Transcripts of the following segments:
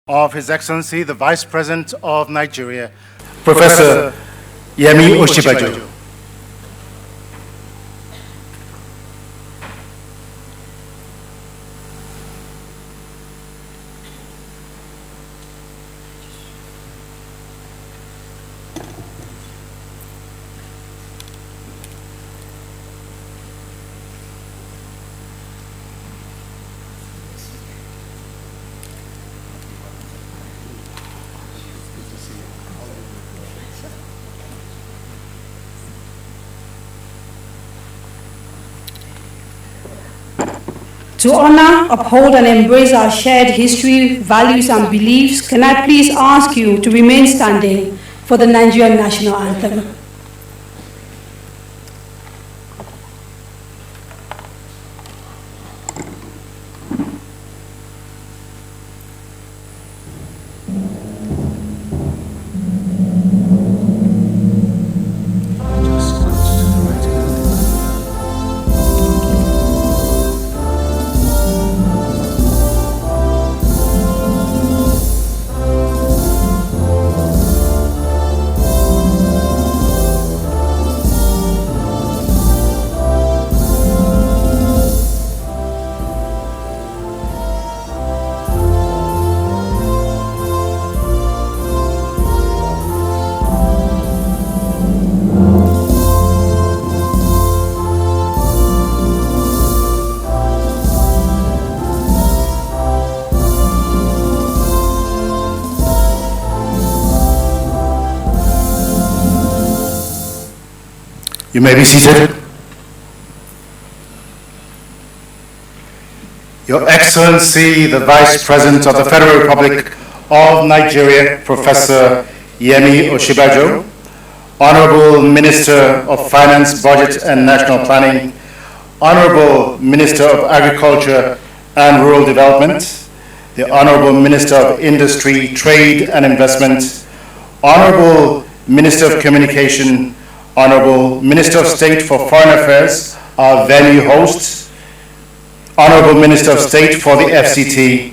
of His Excellency, the Vice President of Nigeria, Professor Yemi Osinbajo. To honor, uphold, and embrace our shared history, values, and beliefs, can I please ask you to remain standing for the Nigerian national anthem? You may be seated. Your Excellency, the Vice President of the Federal Republic of Nigeria, Professor Yemi Osinbajo, Honorable Minister of Finance, Budget and National Planning, Honorable Minister of Agriculture and Rural Development, the Honorable Minister of Industry, Trade and Investment, Honorable Minister of Communication, Honorable Minister of State for Foreign Affairs, our venue host, Honorable Minister of State for the FCT,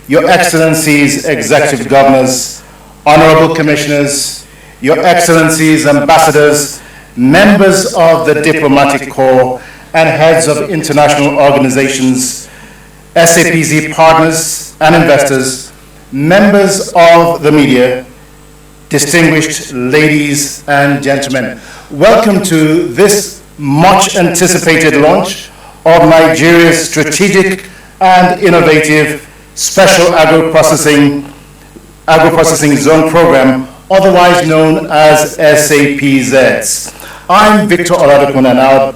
Your Excellencies, Executive Governors, Honorable Commissioners, Your Excellencies, Ambassadors, members of the Diplomatic Corps, and heads of international organizations, SAPZ partners and investors, members of the media, distinguished ladies and gentlemen. Welcome to this much anticipated launch of Nigeria's strategic and innovative Special Agro-Processing Zone Program, otherwise known as SAPZ. I'm Victor Oladokun and I'll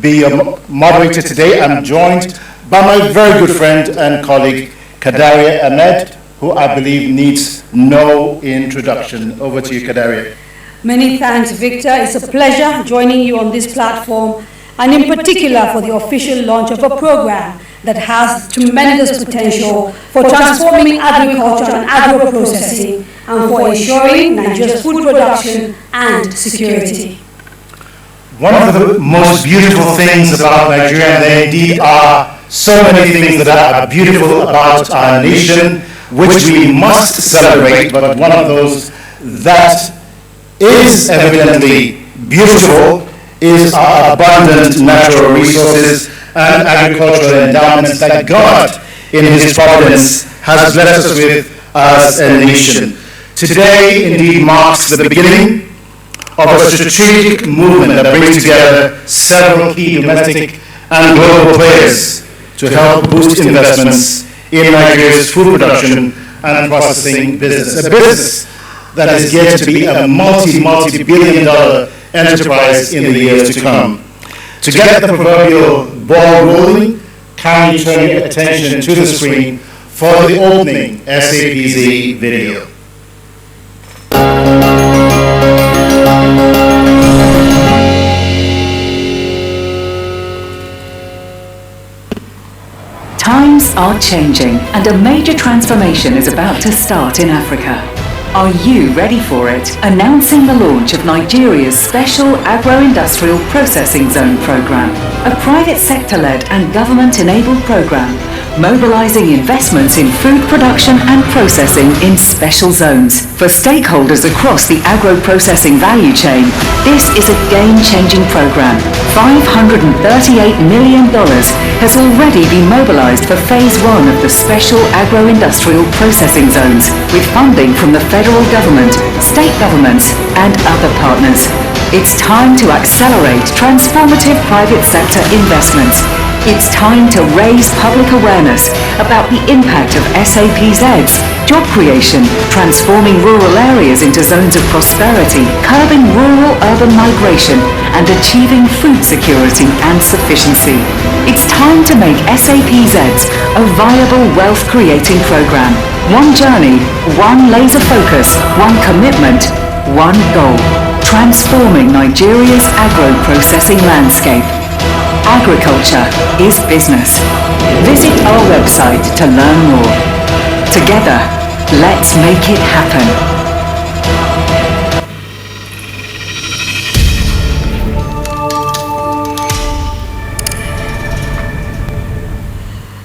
be your moderator today. I'm joined by my very good friend and colleague, Kadaria Ahmed, who I believe needs no introduction. Over to you, Kadaria. Many thanks, Victor. It's a pleasure joining you on this platform, and in particular for the official launch of a program that has tremendous potential for transforming agriculture and agro-processing and for ensuring Nigeria's food production and security. One of the most beautiful things about Nigeria, and there indeed are so many things that are beautiful about our nation, which we must celebrate, but one of those that is evidently beautiful is our abundant natural resources and agricultural endowments that God, in His providence, has blessed us with as a nation. Today indeed marks the beginning of a strategic movement that brings together several key domestic and global players to help boost investments in Nigeria's food production and processing business. A business that is yet to be a multi-billion-dollar enterprise in the years to come. To get the proverbial ball rolling, kindly turn your attention to the screen for the opening SAPZ video. Times are changing and a major transformation is about to start in Africa. Are you ready for it? Announcing the launch of Nigeria's Special Agro-Industrial Processing Zone Programme, a private sector-led and government-enabled programme mobilizing investments in food production and processing in special zones. For stakeholders across the agro-processing value chain, this is a game-changing program. $538 million has already been mobilized for Phase 1 of the Special Agro-Industrial Processing Zones, with funding from the federal government, state governments and other partners. It's time to accelerate transformative private sector investments. It's time to raise public awareness about the impact of SAPZ's job creation, transforming rural areas into zones of prosperity, curbing rural-urban migration, and achieving food security and sufficiency. It's time to make SAPZ's a viable wealth-creating program. One journey, one laser focus, one commitment, one goal. Transforming Nigeria's agro-processing landscape. Agriculture is business. Visit our website to learn more. Together, let's make it happen.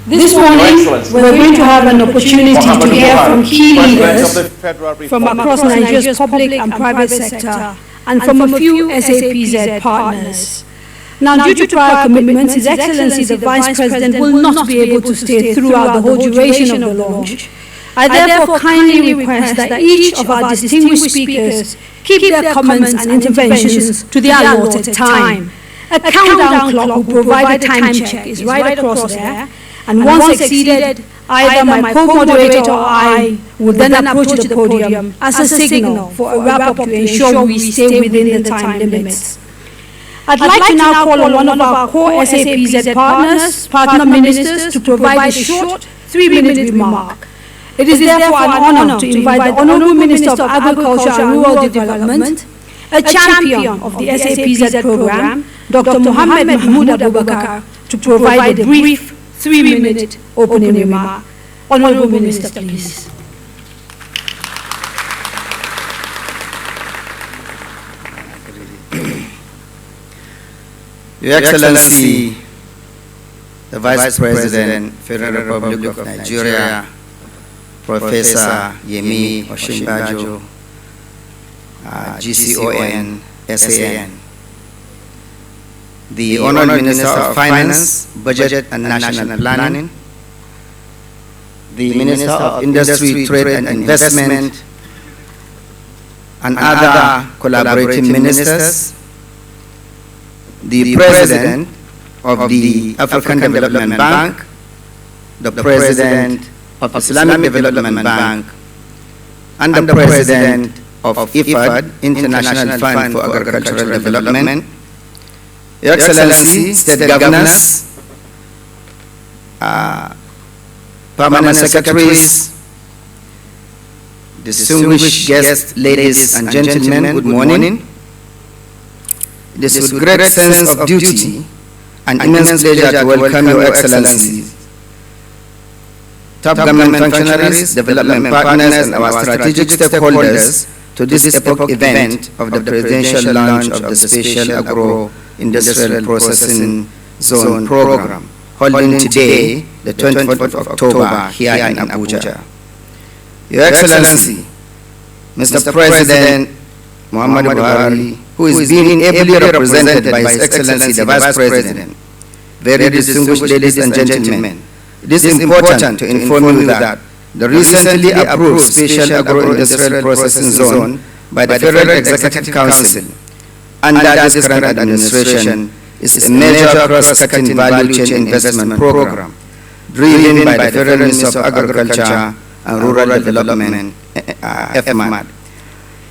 This morning, we're going to have an opportunity to hear from key leaders from across Nigeria's public and private sector and from a few SAPZ partners. Now, due to prior commitments, His Excellency the Vice President will not be able to stay throughout the whole duration of the launch. I therefore kindly request that each of our distinguished speakers keep their comments and interventions to the allotted time. A countdown clock will provide a time check is right across there, and once exceeded, either my co-moderator or I will then approach the podium as a signal for a wrap-up to ensure we stay within the time limits. I'd like to now call on one of our core SAPZ partner ministers, to provide a short 3-minute remark. It is therefore an honor to invite the Honorable Minister of Agriculture and Rural Development, a champion of the SAPZ program, Dr. Mohammed Mahmoud Abubakar, to provide a brief 3-minute opening remark. Honorable Minister, please. Your Excellency, the Vice President, Federal Republic of Nigeria, Professor Yemi Osinbajo, GCON, SAN, the Honorable Minister of Finance, Budget and National Planning, the Minister of Industry, Trade and Investment, and other collaborating ministers, the President of the African Development Bank, the President of Islamic Development Bank, and the President of IFAD, International Fund for Agricultural Development, Your Excellency, State Governors, Permanent Secretaries, distinguished guests, ladies and gentlemen, good morning. It is with great sense of duty and immense pleasure to welcome Your Excellencies, top government functionaries, development partners, and our strategic stakeholders to this epoch event of the presidential launch of the Special Agro-Industrial Processing Zone program, holding today, the 24th of October, here in Abuja. Your Excellency, Mr. President Muhammad Buhari, who is being ably represented by His Excellency the Vice President, very distinguished ladies and gentlemen, it is important to inform you that the recently approved Special Agro-Industrial Processing Zone by the Federal Executive Council under this current administration is a major cross-cutting value chain investment program driven by the Federal Ministry of Agriculture and Rural Development, FMAD,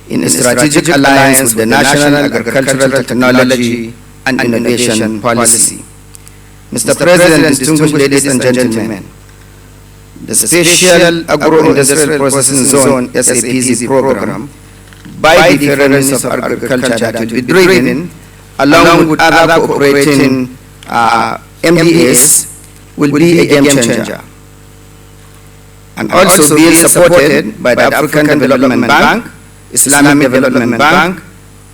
in a strategic alliance with the National Agricultural Technology and Innovation Policy. Mr. President, distinguished ladies and gentlemen, the Special Agro-Industrial Processing Zone SAPZ program by the Federal Ministry of Agriculture that will be driven along with other cooperating MDAs will be a game changer, and also being supported by the African Development Bank, Islamic Development Bank,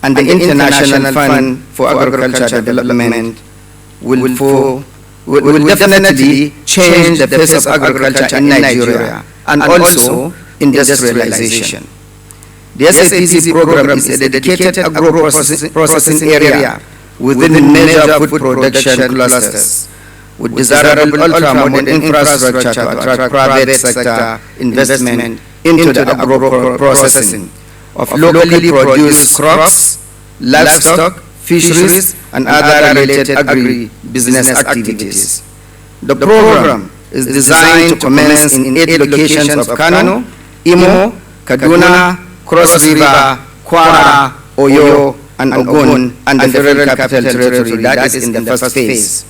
and the International Fund for Agriculture Development will will definitely change the face of agriculture in Nigeria and also industrialization. The SAPC program is a dedicated agro-processing area within major food production clusters, with desirable ultra-modern infrastructure to attract private sector investment into the agro-processing of locally produced crops, livestock, fisheries, and other related agri-business activities. The program is designed to commence in 8 locations of Kano, Imo, Kaduna, Cross River, Kwara, Oyo, and Ogun, and the Federal Capital Territory, that is in the first phase.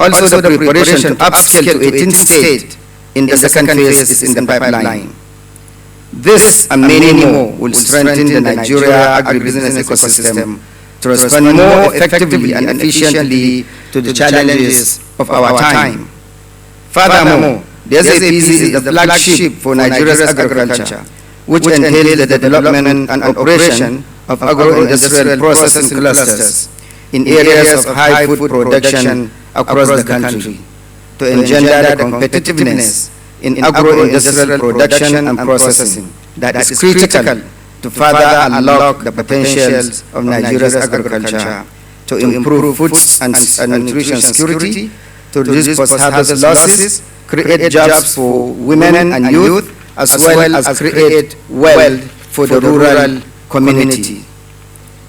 Also, the preparation to upscale to 18 states in the second phase is in the pipeline. This and many more will strengthen the Nigeria agribusiness ecosystem to respond more effectively and efficiently to the challenges of our time. Furthermore, the SAPC is the flagship for Nigeria's agriculture, which entails the development and operation of agro-industrial processing clusters in areas of high food production across the country to engender the competitiveness in agro-industrial production and processing that is critical to further unlock the potentials of Nigeria's agriculture, to improve food and nutrition security, to reduce post-harvest losses, create jobs for women and youth, as well as create wealth for the rural community.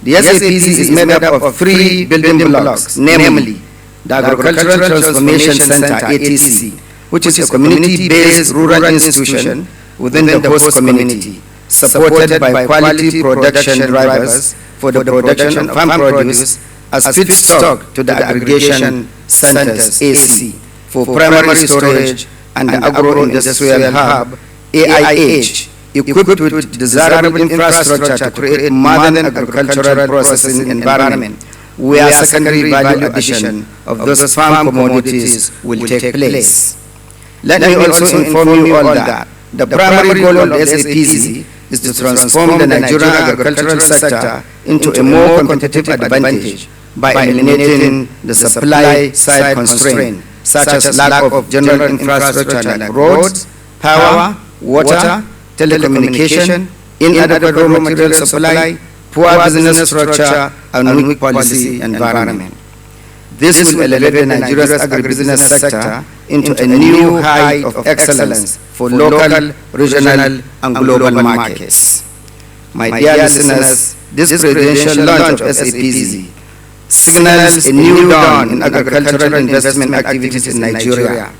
The SAPC is made up of 3 building blocks, namely the Agricultural Transformation Center, ATC, which is a community-based rural institution within the host community, supported by quality production drivers for the production of farm produce as feedstock to the aggregation centers, AC, for primary storage, and the Agro-Industrial Hub, AIH, equipped with desirable infrastructure to create modern agricultural processing environment where secondary value addition of those farm commodities will take place. Let me also inform you all that the primary goal of SAPC is to transform the Nigerian agricultural sector into a more competitive advantage by eliminating the supply side constraint, such as lack of general infrastructure like roads, power, water, telecommunication, inadequate raw material supply, poor business structure, and weak policy environment. This will elevate Nigeria's agribusiness sector into a new height of excellence for local, regional, and global markets. My dear listeners, this presidential launch of SAPC signals a new dawn in agricultural investment activities in Nigeria.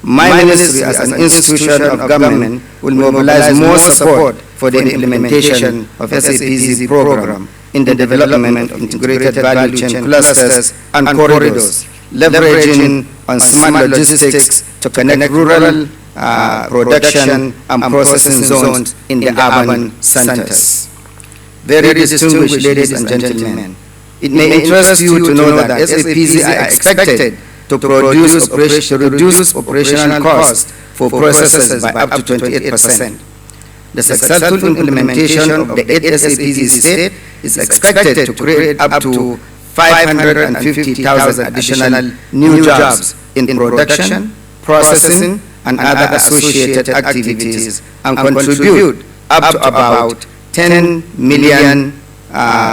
My ministry as an institution of government will mobilize more support for the implementation of SAPC program in the development of integrated value chain clusters and corridors, leveraging on smart logistics to connect rural production and processing zones in the urban centers. Very distinguished ladies and gentlemen, it may interest you to know that SAPC are expected to reduce operational costs for processors by up to 28%. The successful implementation of the 8 SAPC state is expected to create up to 550,000 additional new jobs in production, processing, and other associated activities, and contribute up to about 10 million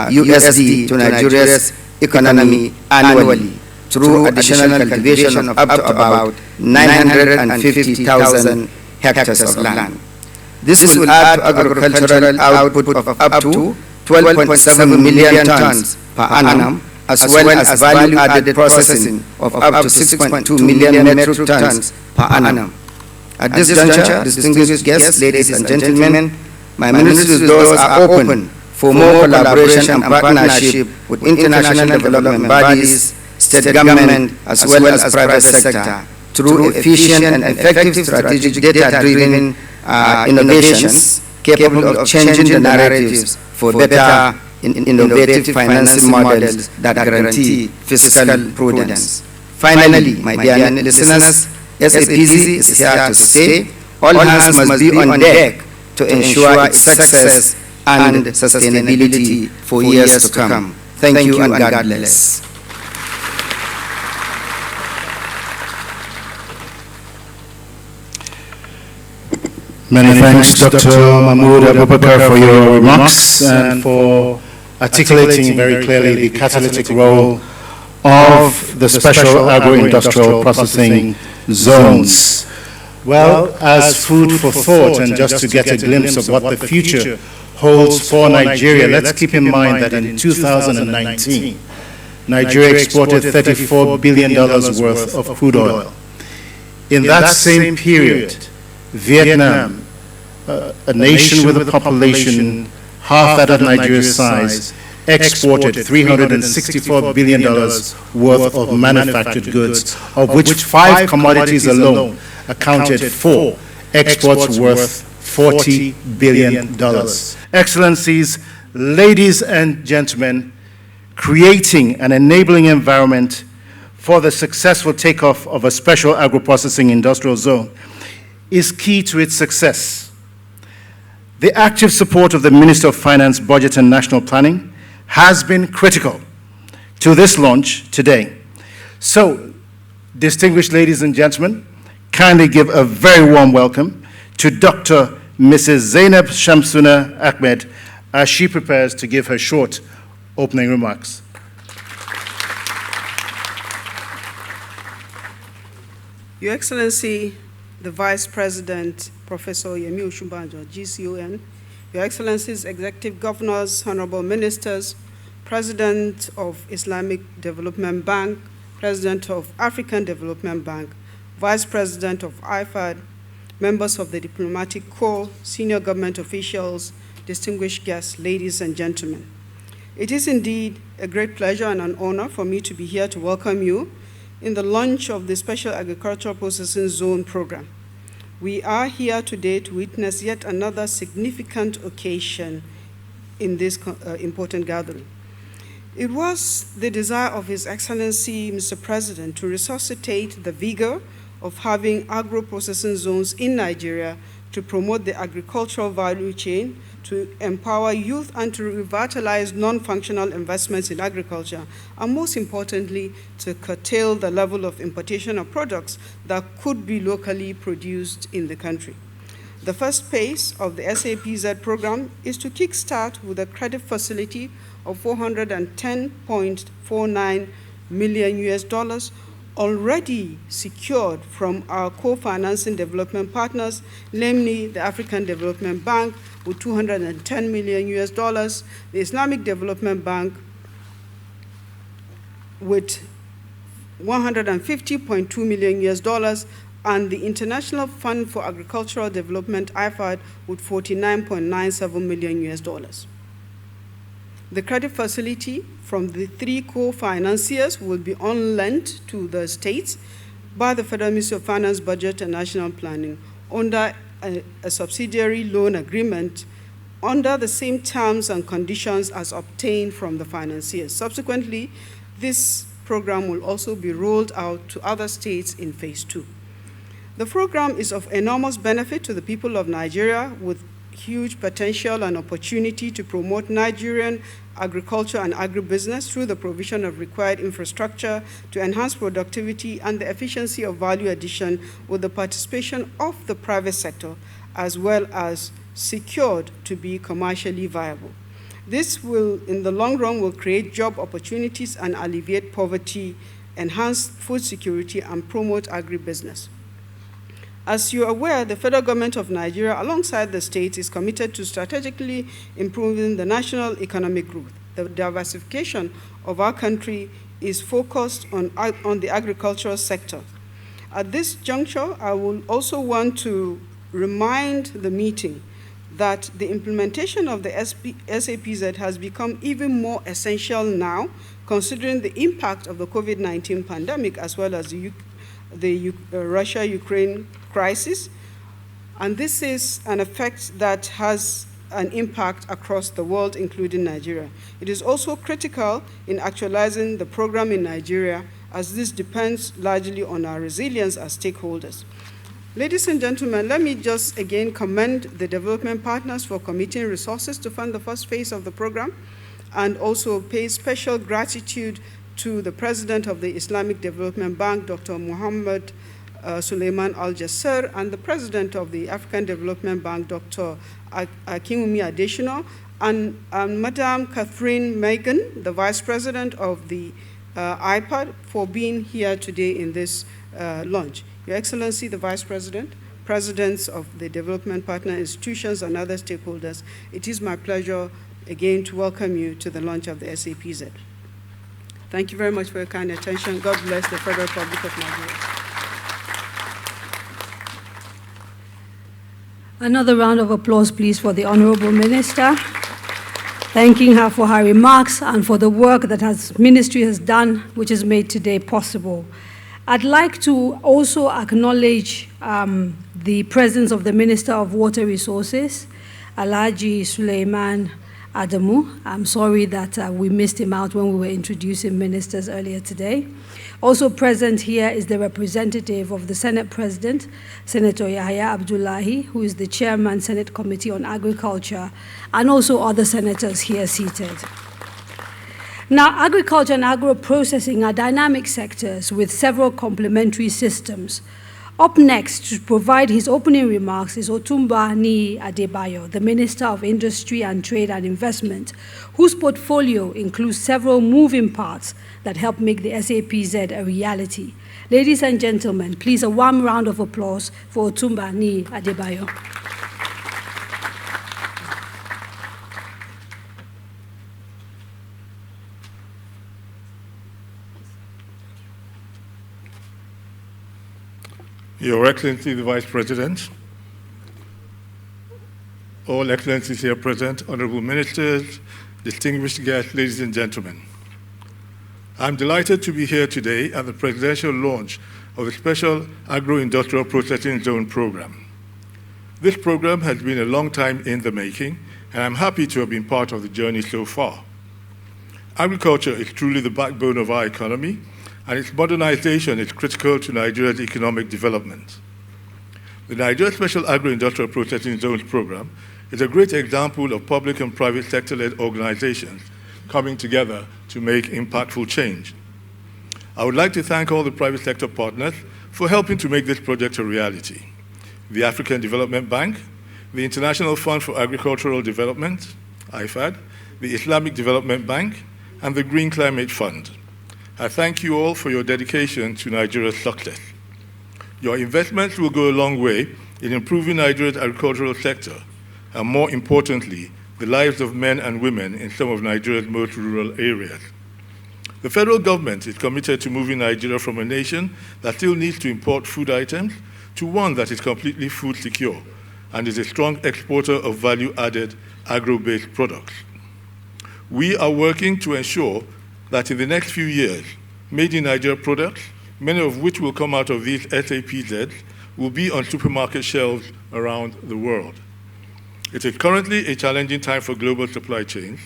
USD to Nigeria's economy annually through additional cultivation of up to about 950,000 hectares of land. This will add to agricultural output of up to 12.7 million tons per annum, as well as value-added processing of up to 6.2 million metric tons per annum. At this juncture, distinguished guests, ladies and gentlemen, my ministry's doors are open for more collaboration and partnership with international development bodies, state government, as well as private sector through efficient and effective strategic data-driven innovations capable of changing the narratives for better innovative financing models that guarantee fiscal prudence. Finally, my dear listeners, SAPC is here to stay. All hands must be on deck to ensure its success and sustainability for years to come. Thank you and God bless. Many thanks, Dr. Mahmoud Abubakar, for your remarks and for articulating very clearly the catalytic role of the special agro-industrial processing zones. Well, as food for thought, and just to get a glimpse of what the future holds for Nigeria, let's keep in mind that in 2019, Nigeria exported $34 billion worth of crude oil. In that same period, Vietnam, a nation with a population half that of Nigeria's size, exported $364 billion worth of manufactured goods, of which 5 commodities alone accounted for exports worth $40 billion. Excellencies, ladies and gentlemen, creating an enabling environment for the successful takeoff of a special agro-processing industrial zone is key to its success. The active support of the Minister of Finance, Budget and National Planning has been critical to this launch today. So, distinguished ladies and gentlemen, kindly give a very warm welcome to Dr. Mrs. Zainab Shamsuna Ahmed as she prepares to give her short opening remarks. Your Excellency, the Vice President, Professor Yemi Osunbanjo, GCON, Your Excellencies, Executive Governors, Honorable Ministers, President of Islamic Development Bank, President of African Development Bank, Vice President of IFAD, members of the Diplomatic Corps, senior government officials, distinguished guests, ladies and gentlemen. It is indeed a great pleasure and an honor for me to be here to welcome you in the launch of the Special Agricultural Processing Zone program. We are here today to witness yet another significant occasion in this important gathering. It was the desire of His Excellency, Mr. President, to resuscitate the vigor of having agro-processing zones in Nigeria to promote the agricultural value chain, to empower youth and to revitalize non-functional investments in agriculture, and most importantly, to curtail the level of importation of products that could be locally produced in the country. The first phase of the SAPZ program is to kickstart with a credit facility of $410.49 million already secured from our co-financing development partners, namely the African Development Bank with $210 million, the Islamic Development Bank with $150.2 million, and the International Fund for Agricultural Development, IFAD, with $49.97 million. The credit facility from the 3 co-financiers will be on lent to the states by the Federal Ministry of Finance, Budget and National Planning under a subsidiary loan agreement under the same terms and conditions as obtained from the financiers. Subsequently, this program will also be rolled out to other states in phase 2. The program is of enormous benefit to the people of Nigeria, with huge potential and opportunity to promote Nigerian agriculture and agribusiness through the provision of required infrastructure to enhance productivity and the efficiency of value addition with the participation of the private sector, as well as secured to be commercially viable. This will, in the long run, will create job opportunities and alleviate poverty, enhance food security, and promote agribusiness. As you are aware, the federal government of Nigeria, alongside the states, is committed to strategically improving the national economic growth. The diversification of our country is focused on the agricultural sector. At this juncture, I will also want to remind the meeting that the implementation of the SAPZ has become even more essential now, considering the impact of the COVID-19 pandemic, as well as the Russia-Ukraine crisis, and this is an effect that has an impact across the world, including Nigeria. It is also critical in actualizing the program in Nigeria, as this depends largely on our resilience as stakeholders. Ladies and gentlemen, let me just again commend the development partners for committing resources to fund the first phase of the program, and also pay special gratitude to the President of the Islamic Development Bank, Dr. Muhammad Suleiman Al-Jasser, and the President of the African Development Bank, Dr. Akinwumi Adesina, and Madam Catherine Megan, the Vice President of the IPAD, for being here today in this launch. Your Excellency, the Vice President, Presidents of the Development Partner Institutions, and other stakeholders, it is my pleasure again to welcome you to the launch of the SAPZ. Thank you very much for your kind attention. God bless the Federal Republic of Nigeria. Another round of applause, please, for the Honorable Minister, thanking her for her remarks and for the work that her ministry has done, which has made today possible. I'd like to also acknowledge the presence of the Minister of Water Resources, Alhaji Suleiman Adamu. I'm sorry that we missed him out when we were introducing ministers earlier today. Also present here is the representative of the Senate President, Senator Yahya Abdullahi, who is the Chairman, Senate Committee on Agriculture, and also other senators here seated. Now, agriculture and agro-processing are dynamic sectors with several complementary systems. Up next to provide his opening remarks is Otumba Ni Adebayo, the Minister of Industry and Trade and Investment, whose portfolio includes several moving parts that help make the SAPZ a reality. Ladies and gentlemen, please a warm round of applause for Otumba Ni Adebayo. Your Excellency, the Vice President, all Excellencies here present, Honorable Ministers, distinguished guests, ladies and gentlemen. I'm delighted to be here today at the presidential launch of the Special Agro-Industrial Processing Zone program. This program has been a long time in the making, and I'm happy to have been part of the journey so far. Agriculture is truly the backbone of our economy, and its modernization is critical to Nigeria's economic development. The Nigeria Special Agro-Industrial Processing Zones program is a great example of public and private sector-led organizations coming together to make impactful change. I would like to thank all the private sector partners for helping to make this project a reality. The African Development Bank, the International Fund for Agricultural Development, IFAD, the Islamic Development Bank, and the Green Climate Fund. I thank you all for your dedication to Nigeria's success. Your investments will go a long way in improving Nigeria's agricultural sector, and more importantly, the lives of men and women in some of Nigeria's most rural areas. The federal government is committed to moving Nigeria from a nation that still needs to import food items to one that is completely food secure and is a strong exporter of value-added agro-based products. We are working to ensure that in the next few years, made in Nigeria products, many of which will come out of these SAPZs, will be on supermarket shelves around the world. It is currently a challenging time for global supply chains.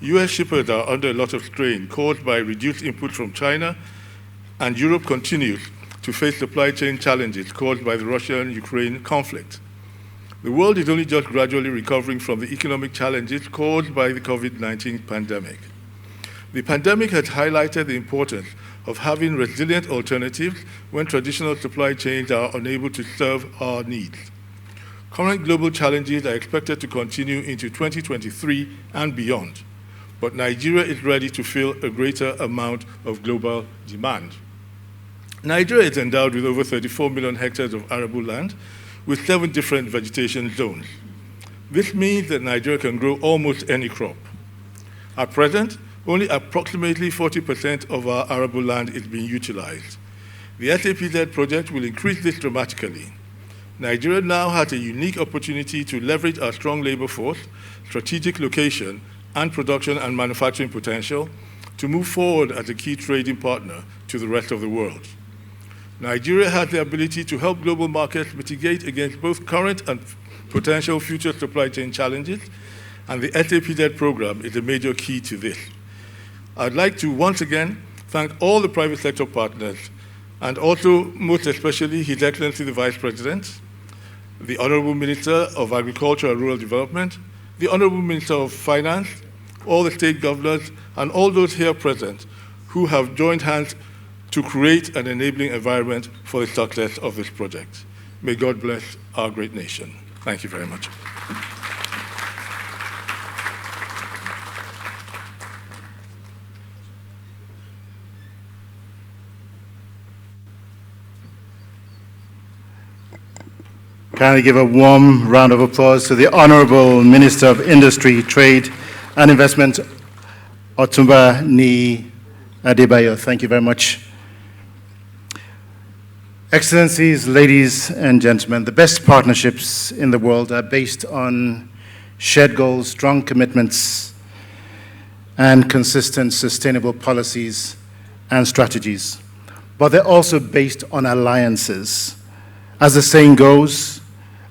US shippers are under a lot of strain caused by reduced input from China, and Europe continues to face supply chain challenges caused by the Russia-Ukraine conflict. The world is only just gradually recovering from the economic challenges caused by the COVID-19 pandemic. The pandemic has highlighted the importance of having resilient alternatives when traditional supply chains are unable to serve our needs. Current global challenges are expected to continue into 2023 and beyond, but Nigeria is ready to fill a greater amount of global demand. Nigeria is endowed with over 34 million hectares of arable land with 7 different vegetation zones. This means that Nigeria can grow almost any crop. At present, only approximately 40% of our arable land is being utilized. The SAPZ project will increase this dramatically. Nigeria now has a unique opportunity to leverage our strong labor force, strategic location, and production and manufacturing potential to move forward as a key trading partner to the rest of the world. Nigeria has the ability to help global markets mitigate against both current and potential future supply chain challenges, and the SAPZ program is a major key to this. I'd like to once again thank all the private sector partners, and also most especially His Excellency the Vice President, the Honorable Minister of Agriculture and Rural Development, the Honorable Minister of Finance, all the state governors, and all those here present who have joined hands to create an enabling environment for the success of this project. May God bless our great nation. Thank you very much. Kindly give a warm round of applause to the Honorable Minister of Industry, Trade and Investment, Otumba Ni Adebayo. Thank you very much. Excellencies, ladies and gentlemen, the best partnerships in the world are based on shared goals, strong commitments, and consistent sustainable policies and strategies. But they're also based on alliances. As the saying goes,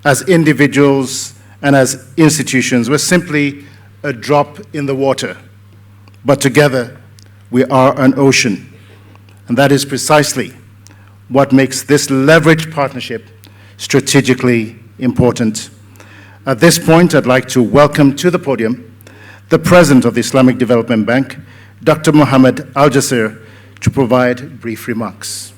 as individuals and as institutions, we're simply a drop in the water, but together we are an ocean. And that is precisely what makes this leveraged partnership strategically important. At this point, I'd like to welcome to the podium the President of the Islamic Development Bank, Dr. Mohammed Al-Jasir, to provide brief remarks.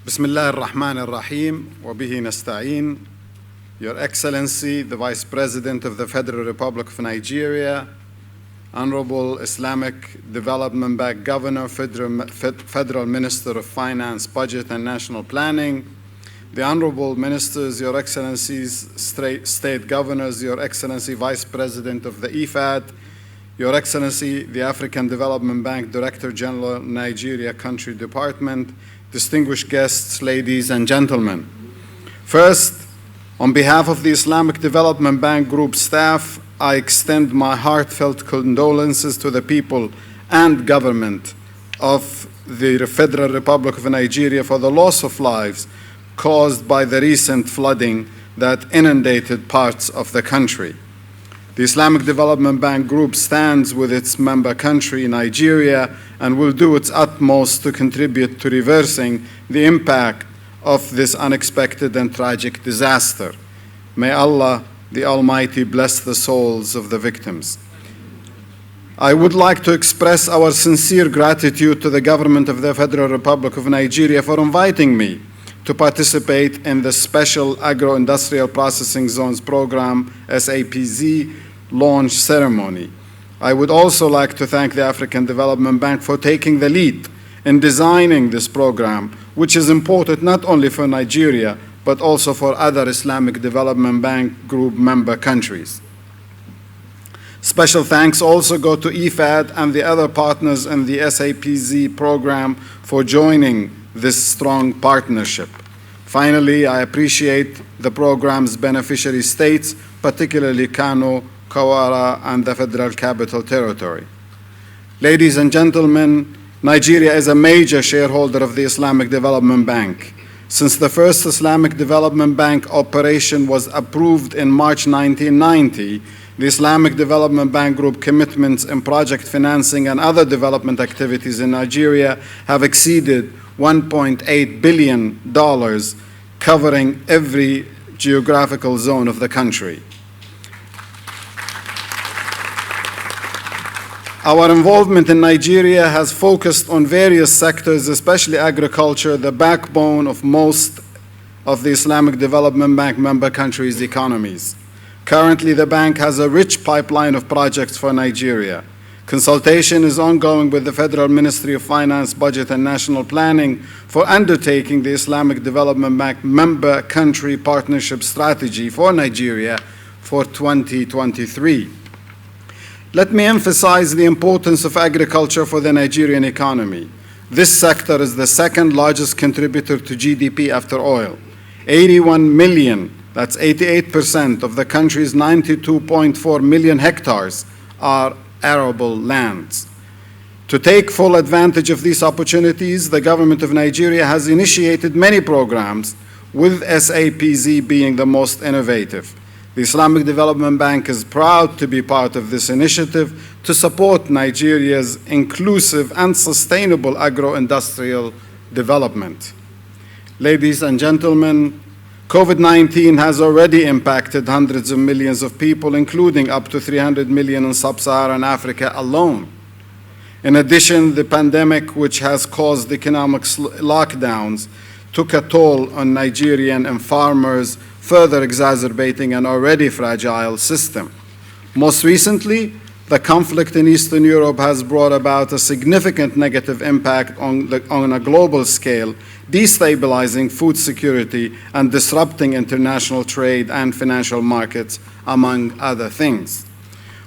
Bismillah ar-Rahman ar-Rahim, wa bihi nasta'in. Your Excellency, the Vice President of the Federal Republic of Nigeria, Honorable Islamic Development Bank Governor, Federal Minister of Finance, Budget and National Planning, the Honorable Ministers, Your Excellencies, State Governors, Your Excellency, Vice President of the IFAD, Your Excellency, the African Development Bank Director General, Nigeria Country Department, distinguished guests, ladies and gentlemen. First, on behalf of the Islamic Development Bank Group staff, I extend my heartfelt condolences to the people and government of the Federal Republic of Nigeria for the loss of lives caused by the recent flooding that inundated parts of the country. The Islamic Development Bank Group stands with its member country, Nigeria, and will do its utmost to contribute to reversing the impact of this unexpected and tragic disaster. May Allah, the Almighty, bless the souls of the victims. I would like to express our sincere gratitude to the government of the Federal Republic of Nigeria for inviting me to participate in the Special Agro-Industrial Processing Zones Program, SAPZ, launch ceremony. I would also like to thank the African Development Bank for taking the lead in designing this program, which is important not only for Nigeria, but also for other Islamic Development Bank Group member countries. Special thanks also go to IFAD and the other partners in the SAPZ program for joining this strong partnership. Finally, I appreciate the program's beneficiary states, particularly Kano, Kawara, and the Federal Capital Territory. Ladies and gentlemen, Nigeria is a major shareholder of the Islamic Development Bank. Since the first Islamic Development Bank operation was approved in March 1990, the Islamic Development Bank Group commitments in project financing and other development activities in Nigeria have exceeded $1.8 billion, covering every geographical zone of the country. Our involvement in Nigeria has focused on various sectors, especially agriculture, the backbone of most of the Islamic Development Bank member countries' economies. Currently, the bank has a rich pipeline of projects for Nigeria. Consultation is ongoing with the Federal Ministry of Finance, Budget and National Planning for undertaking the Islamic Development Bank member country partnership strategy for Nigeria for 2023. Let me emphasize the importance of agriculture for the Nigerian economy. This sector is the second largest contributor to GDP after oil. 81 million, that's 88% of the country's 92.4 million hectares are arable lands. To take full advantage of these opportunities, the government of Nigeria has initiated many programs, with SAPZ being the most innovative. The Islamic Development Bank is proud to be part of this initiative to support Nigeria's inclusive and sustainable agro-industrial development. Ladies and gentlemen, COVID-19 has already impacted hundreds of millions of people, including up to 300 million in sub-Saharan Africa alone. In addition, the pandemic, which has caused economic lockdowns, took a toll on Nigerian and farmers, further exacerbating an already fragile system. Most recently, the conflict in Eastern Europe has brought about a significant negative impact on a global scale, destabilizing food security and disrupting international trade and financial markets, among other things.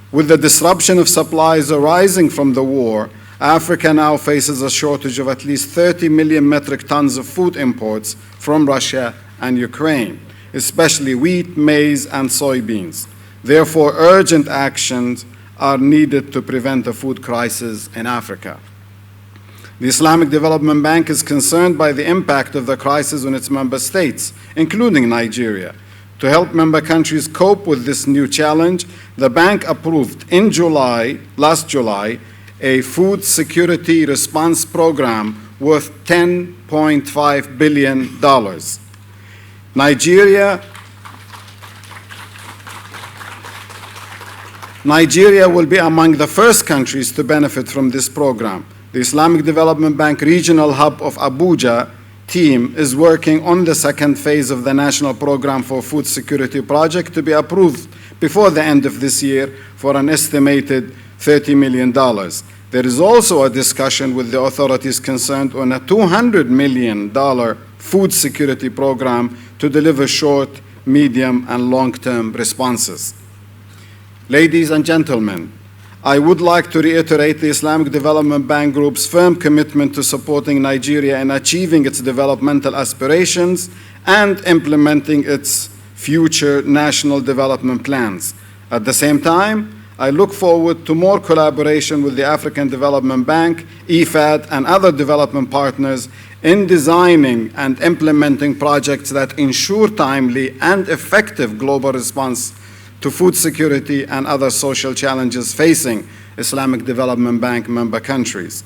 With the disruption of supplies arising from the war, Africa now faces a shortage of at least 30 million metric tons of food imports from Russia and Ukraine, especially wheat, maize, and soybeans. Therefore, urgent actions are needed to prevent a food crisis in Africa. The Islamic Development Bank is concerned by the impact of the crisis on its member states, including Nigeria. To help member countries cope with this new challenge, the bank approved in last July, a food security response program worth $10.5 billion. Nigeria will be among the first countries to benefit from this program. The Islamic Development Bank Regional Hub of Abuja team is working on the second phase of the National Program for Food Security project to be approved before the end of this year for an estimated $30 million. There is also a discussion with the authorities concerned on a $200 million food security program to deliver short, medium, and long-term responses. Ladies and gentlemen, I would like to reiterate the Islamic Development Bank Group's firm commitment to supporting Nigeria in achieving its developmental aspirations and implementing its future national development plans. At the same time, I look forward to more collaboration with the African Development Bank, IFAD, and other development partners in designing and implementing projects that ensure timely and effective global response to food security and other social challenges facing Islamic Development Bank member countries.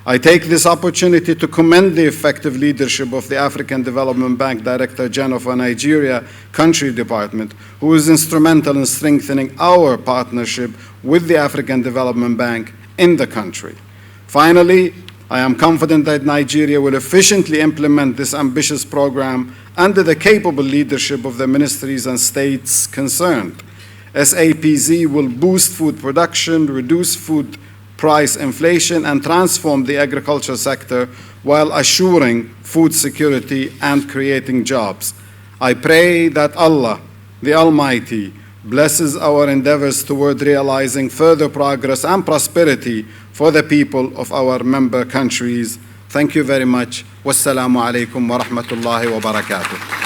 I take this opportunity to commend the effective leadership of the African Development Bank Director General for Nigeria Country Department, who is instrumental in strengthening our partnership with the African Development Bank in the country. Finally, I am confident that Nigeria will efficiently implement this ambitious program under the capable leadership of the ministries and states concerned. SAPZ will boost food production, reduce food price inflation, and transform the agriculture sector while assuring food security and creating jobs. I pray that Allah, the Almighty, blesses our endeavors toward realizing further progress and prosperity for the people of our member countries. Thank you very much. Wassalamu alaikum wa rahmatullahi wa barakatuh.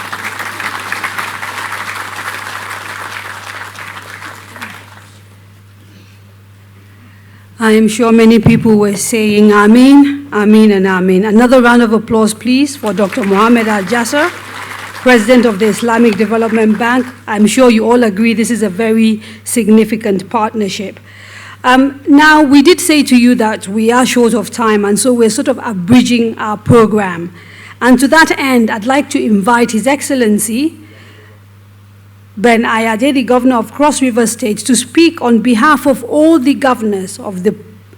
I am sure many people were saying Ameen, Ameen, and Ameen. Another round of applause, please, for Dr. Mohammed Al-Jasser, President of the Islamic Development Bank. I'm sure you all agree this is a very significant partnership. Now, we did say to you that we are short of time, and so we're sort of abridging our program. And to that end, I'd like to invite His Excellency, Ben Ayade, the Governor of Cross River State, to speak on behalf of all the governors of the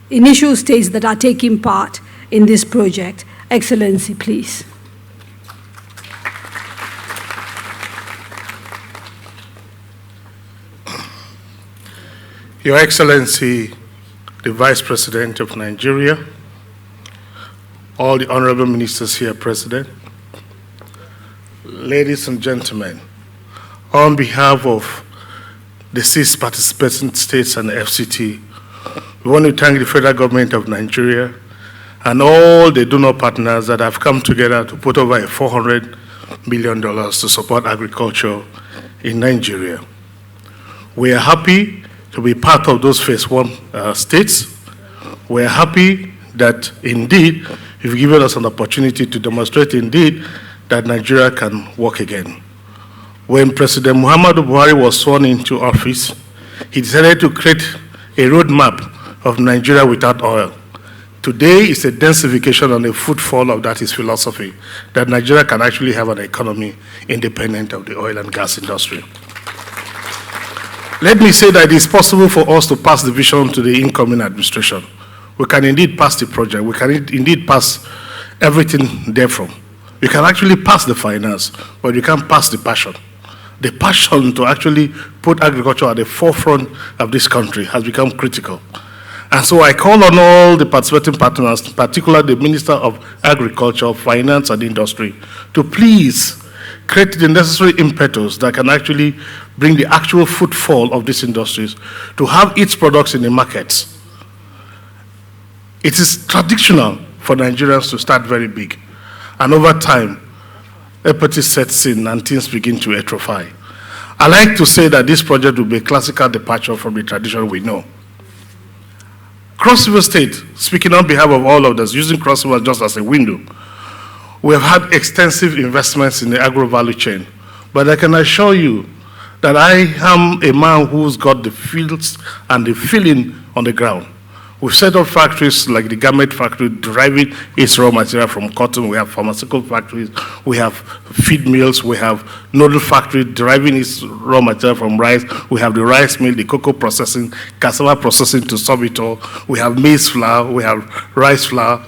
initial states that are taking part in this project. Excellency, please. Your Excellency, the Vice President of Nigeria, all the honorable ministers here present, ladies and gentlemen, on behalf of the 6 participating states and the FCT, we want to thank the federal government of Nigeria and all the donor partners that have come together to put over $400 million to support agriculture in Nigeria. We are happy to be part of those phase 1 states. We are happy that indeed you've given us an opportunity to demonstrate indeed that Nigeria can work again. When President Muhammadu Buhari was sworn into office, he decided to create a roadmap of Nigeria without oil. Today is a densification and a footfall of that his philosophy, that Nigeria can actually have an economy independent of the oil and gas industry. Let me say that it is possible for us to pass the vision to the incoming administration. We can indeed pass the project. We can indeed pass everything therefrom. You can actually pass the finance, but you can't pass the passion. The passion to actually put agriculture at the forefront of this country has become critical. And so I call on all the participating partners, particularly the Minister of Agriculture, Finance and Industry, to please create the necessary impetus that can actually bring the actual footfall of these industries to have its products in the markets. It is traditional for Nigerians to start very big. And over time, apathy sets in and things begin to atrophy. I like to say that this project will be a classical departure from the tradition we know. Cross River State, speaking on behalf of all of us, using Cross River just as a window, we have had extensive investments in the agro value chain. But I can assure you that I am a man who's got the fields and the feeling on the ground. We've set up factories like the garment factory deriving its raw material from cotton. We have pharmaceutical factories. We have feed mills. We have noodle factory deriving its raw material from rice. We have the rice mill, the cocoa processing, cassava processing to sub it all. We have maize flour. We have rice flour.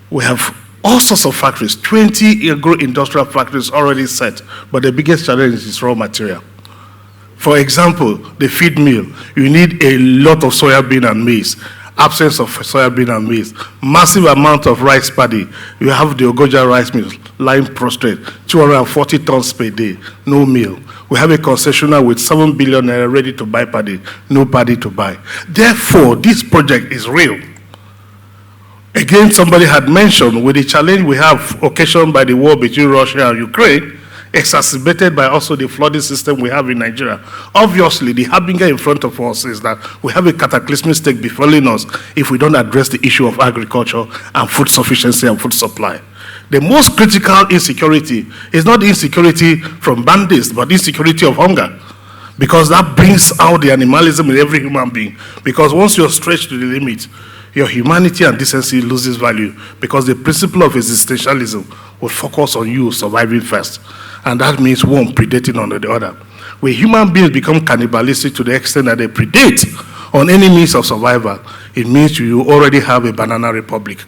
We have all sorts of factories, 20 agro-industrial factories already set. But the biggest challenge is raw material. For example, the feed mill, you need a lot of soybean and maize. Absence of soybean and maize, massive amount of rice paddy. You have the Ogoja rice mill lying prostrate, 240 tons per day, no meal. We have a concessionaire with 7 billion naira ready to buy paddy, no paddy to buy. Therefore, this project is real. Again, somebody had mentioned with the challenge we have occasioned by the war between Russia and Ukraine, exacerbated by also the flooding system we have in Nigeria. Obviously, the harbinger in front of us is that we have a cataclysmic stake befalling us if we don't address the issue of agriculture and food sufficiency and food supply. The most critical insecurity is not insecurity from bandits, but insecurity of hunger. Because that brings out the animalism in every human being. Because once you're stretched to the limit, your humanity and decency loses value, because the principle of existentialism will focus on you surviving first. And that means one predating on the other. When human beings become cannibalistic to the extent that they predate on any means of survival, it means you already have a banana republic.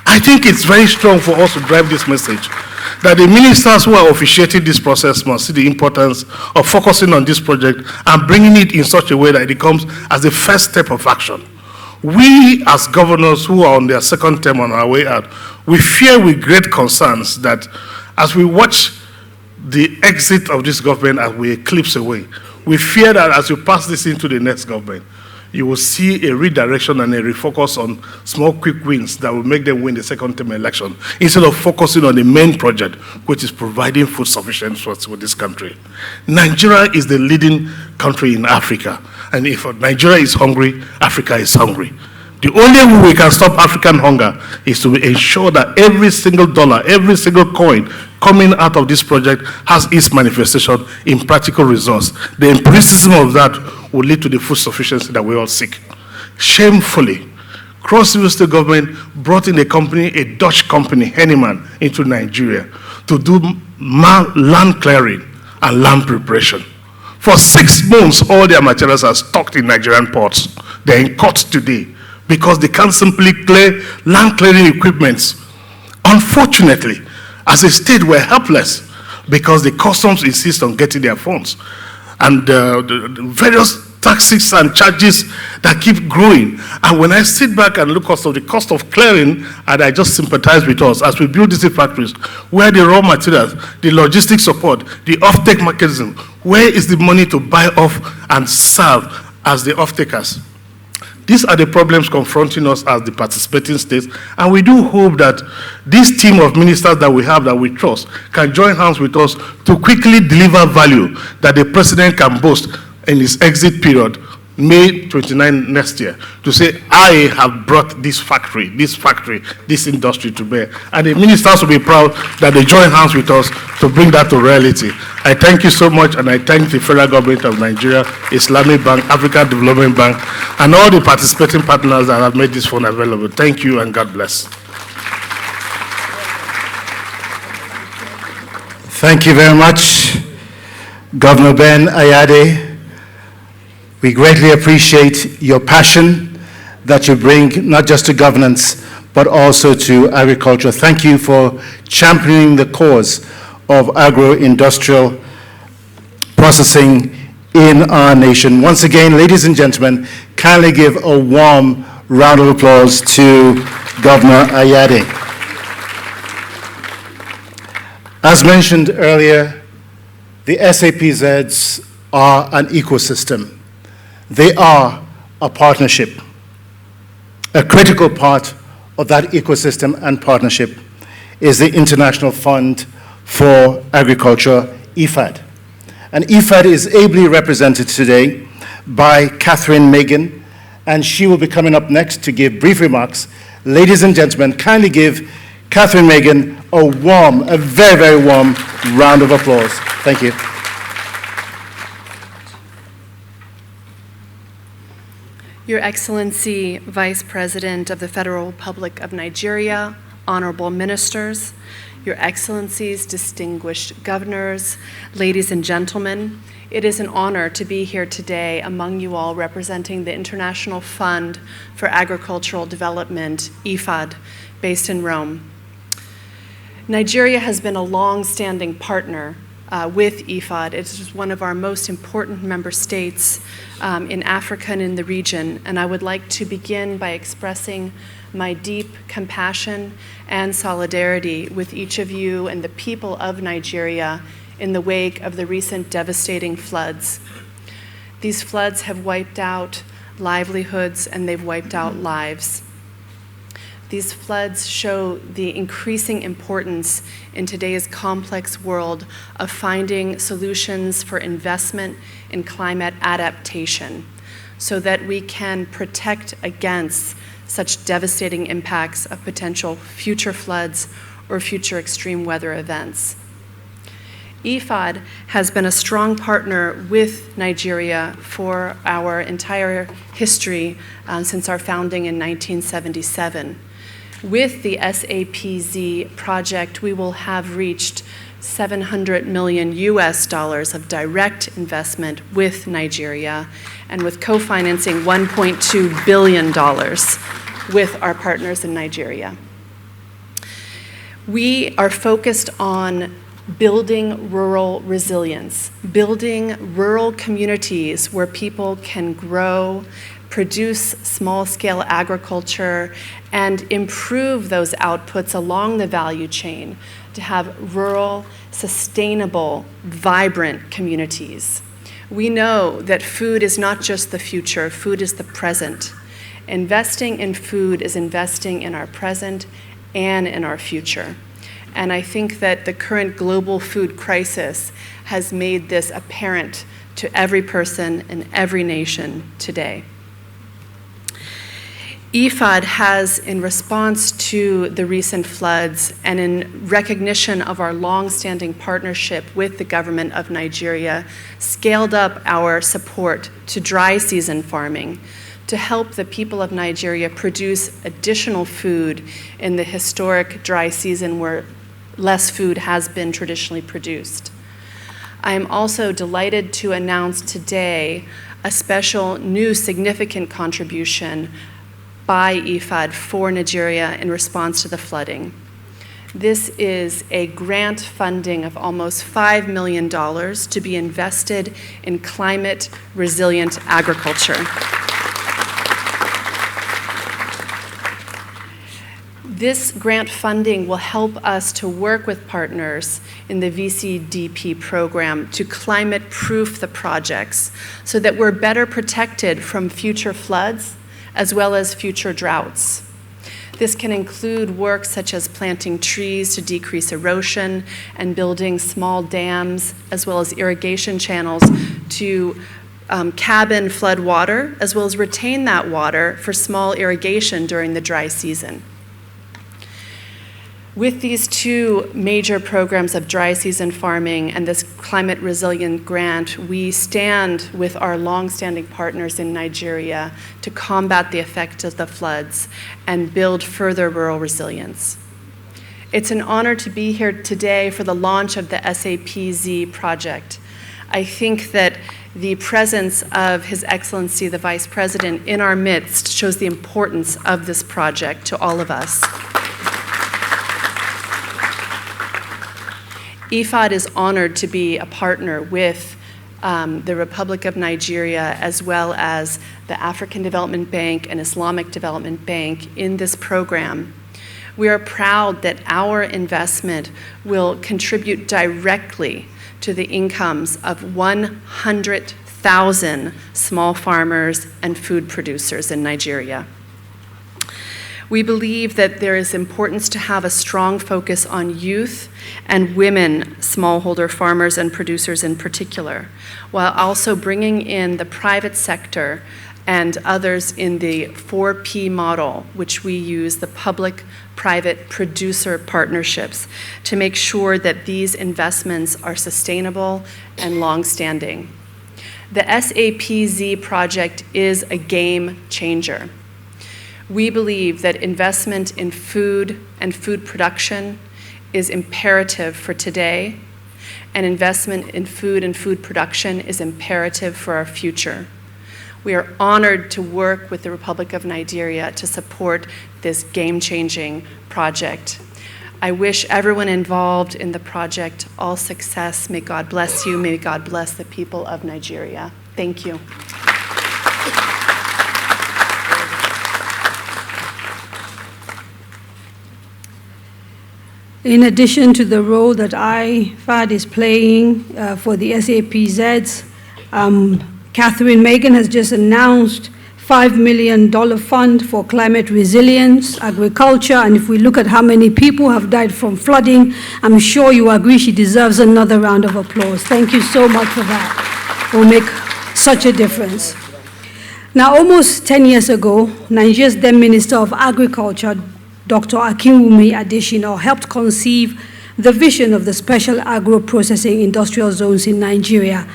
I think it's very strong for us to drive this message, that the ministers who are officiating this process must see the importance of focusing on this project and bringing it in such a way that it comes as the first step of action. We, as governors who are on their second term on our way out, we fear with great concerns that as we watch the exit of this government as we eclipse away, we fear that as you pass this into the next government, you will see a redirection and a refocus on small quick wins that will make them win the second term election, instead of focusing on the main project, which is providing food sufficiency for this country. Nigeria is the leading country in Africa. And if Nigeria is hungry, Africa is hungry. The only way we can stop African hunger is to ensure that every single dollar, every single coin coming out of this project has its manifestation in practical results. The empiricism of that will lead to the food sufficiency that we all seek. Shamefully, Cross River State government brought in a company, a Dutch company, Henneman, into Nigeria to do land clearing and land preparation. For 6 months, all their materials are stocked in Nigerian ports. They're in court today because they can't simply clear land clearing equipments. Unfortunately, as a state, we're helpless because the customs insist on getting their funds. And the various taxes and charges that keep growing. And when I sit back and look at the cost of clearing, and I just sympathize with us as we build these factories, where the raw materials, the logistic support, the off-take mechanism, where is the money to buy off and serve as the off-takers? These are the problems confronting us as the participating states, and we do hope that this team of ministers that we have, that we trust, can join hands with us to quickly deliver value that the president can boast in his exit period May 29 next year, to say, I have brought this factory, this industry to bear. And the ministers will be proud that they join hands with us to bring that to reality. I thank you so much, and I thank the federal government of Nigeria, Islamic Bank, African Development Bank, and all the participating partners that have made this fund available. Thank you, and God bless. Thank you very much, Governor Ben Ayade. We greatly appreciate your passion that you bring not just to governance, but also to agriculture. Thank you for championing the cause of agro-industrial processing in our nation. Once again, ladies and gentlemen, kindly give a warm round of applause to Governor Ayade. As mentioned earlier, the SAPZs are an ecosystem. They are a partnership. A critical part of that ecosystem and partnership is the International Fund for Agriculture, IFAD. And IFAD is ably represented today by Catherine Megan, and she will be coming up next to give brief remarks. Ladies and gentlemen, kindly give Catherine Megan a very, very warm round of applause. Thank you. Your Excellency, Vice President of the Federal Republic of Nigeria, honorable ministers, Your Excellencies, distinguished governors, ladies and gentlemen, it is an honor to be here today among you all representing the International Fund for Agricultural Development, IFAD, based in Rome. Nigeria has been a long-standing partner with IFAD. It's one of our most important member states in Africa and in the region, and I would like to begin by expressing my deep compassion and solidarity with each of you and the people of Nigeria in the wake of the recent devastating floods. These floods have wiped out livelihoods and they've wiped out lives. These floods show the increasing importance in today's complex world of finding solutions for investment in climate adaptation so that we can protect against such devastating impacts of potential future floods or future extreme weather events. IFAD has been a strong partner with Nigeria for our entire history since our founding in 1977. With the SAPZ project, we will have reached $700 million of direct investment with Nigeria, and with co-financing $1.2 billion with our partners in Nigeria. We are focused on building rural resilience, building rural communities where people can grow, produce small-scale agriculture, and improve those outputs along the value chain to have rural, sustainable, vibrant communities. We know that food is not just the future, food is the present. Investing in food is investing in our present and in our future. And I think that the current global food crisis has made this apparent to every person in every nation today. IFAD has, in response to the recent floods and in recognition of our long-standing partnership with the government of Nigeria, scaled up our support to dry season farming to help the people of Nigeria produce additional food in the historic dry season where less food has been traditionally produced. I am also delighted to announce today a special new significant contribution by IFAD for Nigeria in response to the flooding. This is a grant funding of almost $5 million to be invested in climate resilient agriculture. This grant funding will help us to work with partners in the VCDP program to climate-proof the projects so that we're better protected from future floods as well as future droughts. This can include work such as planting trees to decrease erosion and building small dams as well as irrigation channels to cabin flood water, as well as retain that water for small irrigation during the dry season. With these two major programs of dry season farming and this climate resilient grant, we stand with our long-standing partners in Nigeria to combat the effects of the floods and build further rural resilience. It's an honor to be here today for the launch of the SAPZ project. I think that the presence of His Excellency, the Vice President, in our midst shows the importance of this project to all of us. IFAD is honored to be a partner with the Republic of Nigeria, as well as the African Development Bank and Islamic Development Bank in this program. We are proud that our investment will contribute directly to the incomes of 100,000 small farmers and food producers in Nigeria. We believe that there is importance to have a strong focus on youth and women smallholder farmers and producers in particular, while also bringing in the private sector and others in the 4P model, which we use, the public-private producer partnerships, to make sure that these investments are sustainable and long-standing. The SAPZ project is a game changer. We believe that investment in food and food production is imperative for today, and investment in food and food production is imperative for our future. We are honored to work with the Republic of Nigeria to support this game-changing project. I wish everyone involved in the project all success. May God bless you. May God bless the people of Nigeria. Thank you. In addition to the role that IFAD is playing for the SAPZs, Catherine Megan has just announced $5 million fund for climate resilience, agriculture, and if we look at how many people have died from flooding, I'm sure you agree she deserves another round of applause. Thank you so much for that. It will make such a difference. Now, almost 10 years ago, Nigeria's then Minister of Agriculture, Dr. Akinwumi Adesina, helped conceive the vision of the special agro-processing industrial zones in Nigeria.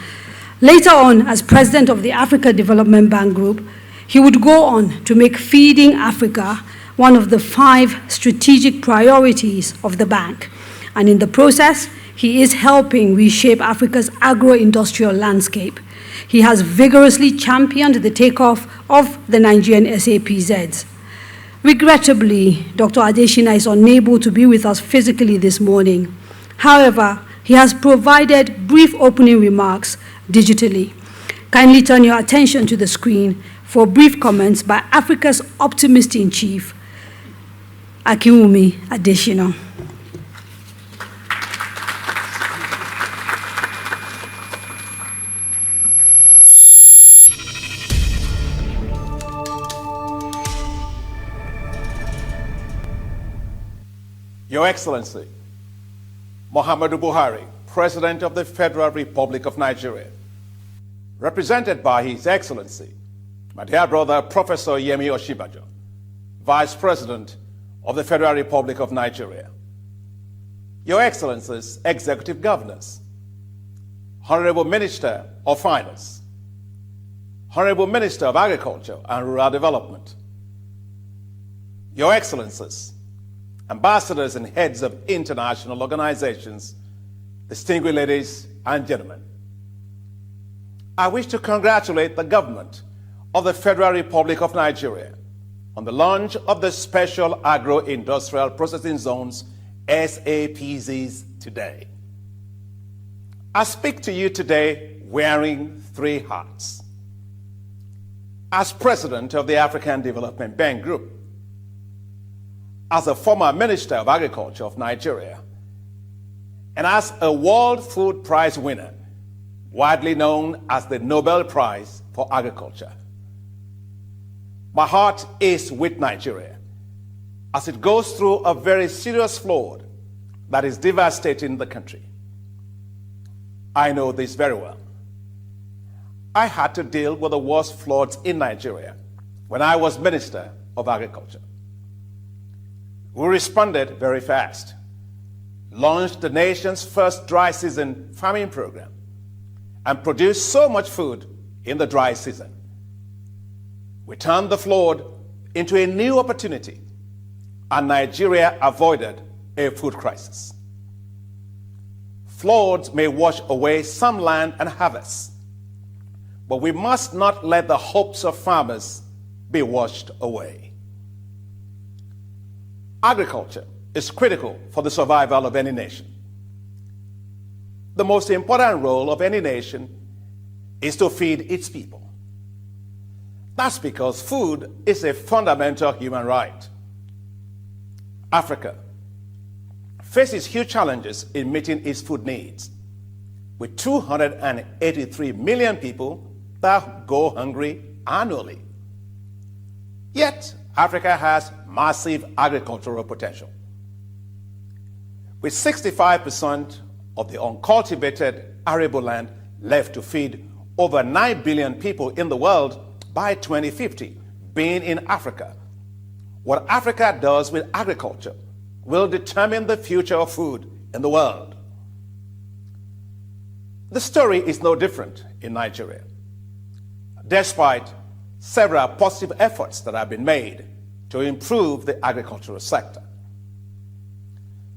Later on, as president of the Africa Development Bank Group, he would go on to make feeding Africa one of the 5 strategic priorities of the bank. And in the process, he is helping reshape Africa's agro-industrial landscape. He has vigorously championed the takeoff of the Nigerian SAPZs. Regrettably, Dr. Adesina is unable to be with us physically this morning. However, he has provided brief opening remarks digitally. Kindly turn your attention to the screen for brief comments by Africa's optimist-in-chief, Akinwumi Adesina. Your Excellency, Muhammadu Buhari, President of the Federal Republic of Nigeria, represented by His Excellency, my dear brother, Professor Yemi Osinbajo, Vice President of the Federal Republic of Nigeria, Your Excellencies, Executive Governors, Honorable Minister of Finance, Honorable Minister of Agriculture and Rural Development, Your Excellencies, ambassadors and heads of international organizations, distinguished ladies and gentlemen. I wish to congratulate the government of the Federal Republic of Nigeria on the launch of the Special Agro-Industrial Processing Zones, SAPZs, today. I speak to you today wearing 3 hats. As President of the African Development Bank Group, as a former Minister of Agriculture of Nigeria, and as a World Food Prize winner, widely known as the Nobel Prize for Agriculture. My heart is with Nigeria as it goes through a very serious flood that is devastating the country. I know this very well. I had to deal with the worst floods in Nigeria when I was Minister of Agriculture. We responded very fast, launched the nation's first dry season farming program, and produced so much food in the dry season. We turned the flood into a new opportunity, and Nigeria avoided a food crisis. Floods may wash away some land and harvests, but we must not let the hopes of farmers be washed away. Agriculture is critical for the survival of any nation. The most important role of any nation is to feed its people. That's because food is a fundamental human right. Africa faces huge challenges in meeting its food needs, with 283 million people that go hungry annually. Yet, Africa has massive agricultural potential. With 65% of the uncultivated arable land left to feed over 9 billion people in the world by 2050 being in Africa, what Africa does with agriculture will determine the future of food in the world. The story is no different in Nigeria. Despite several positive efforts that have been made to improve the agricultural sector,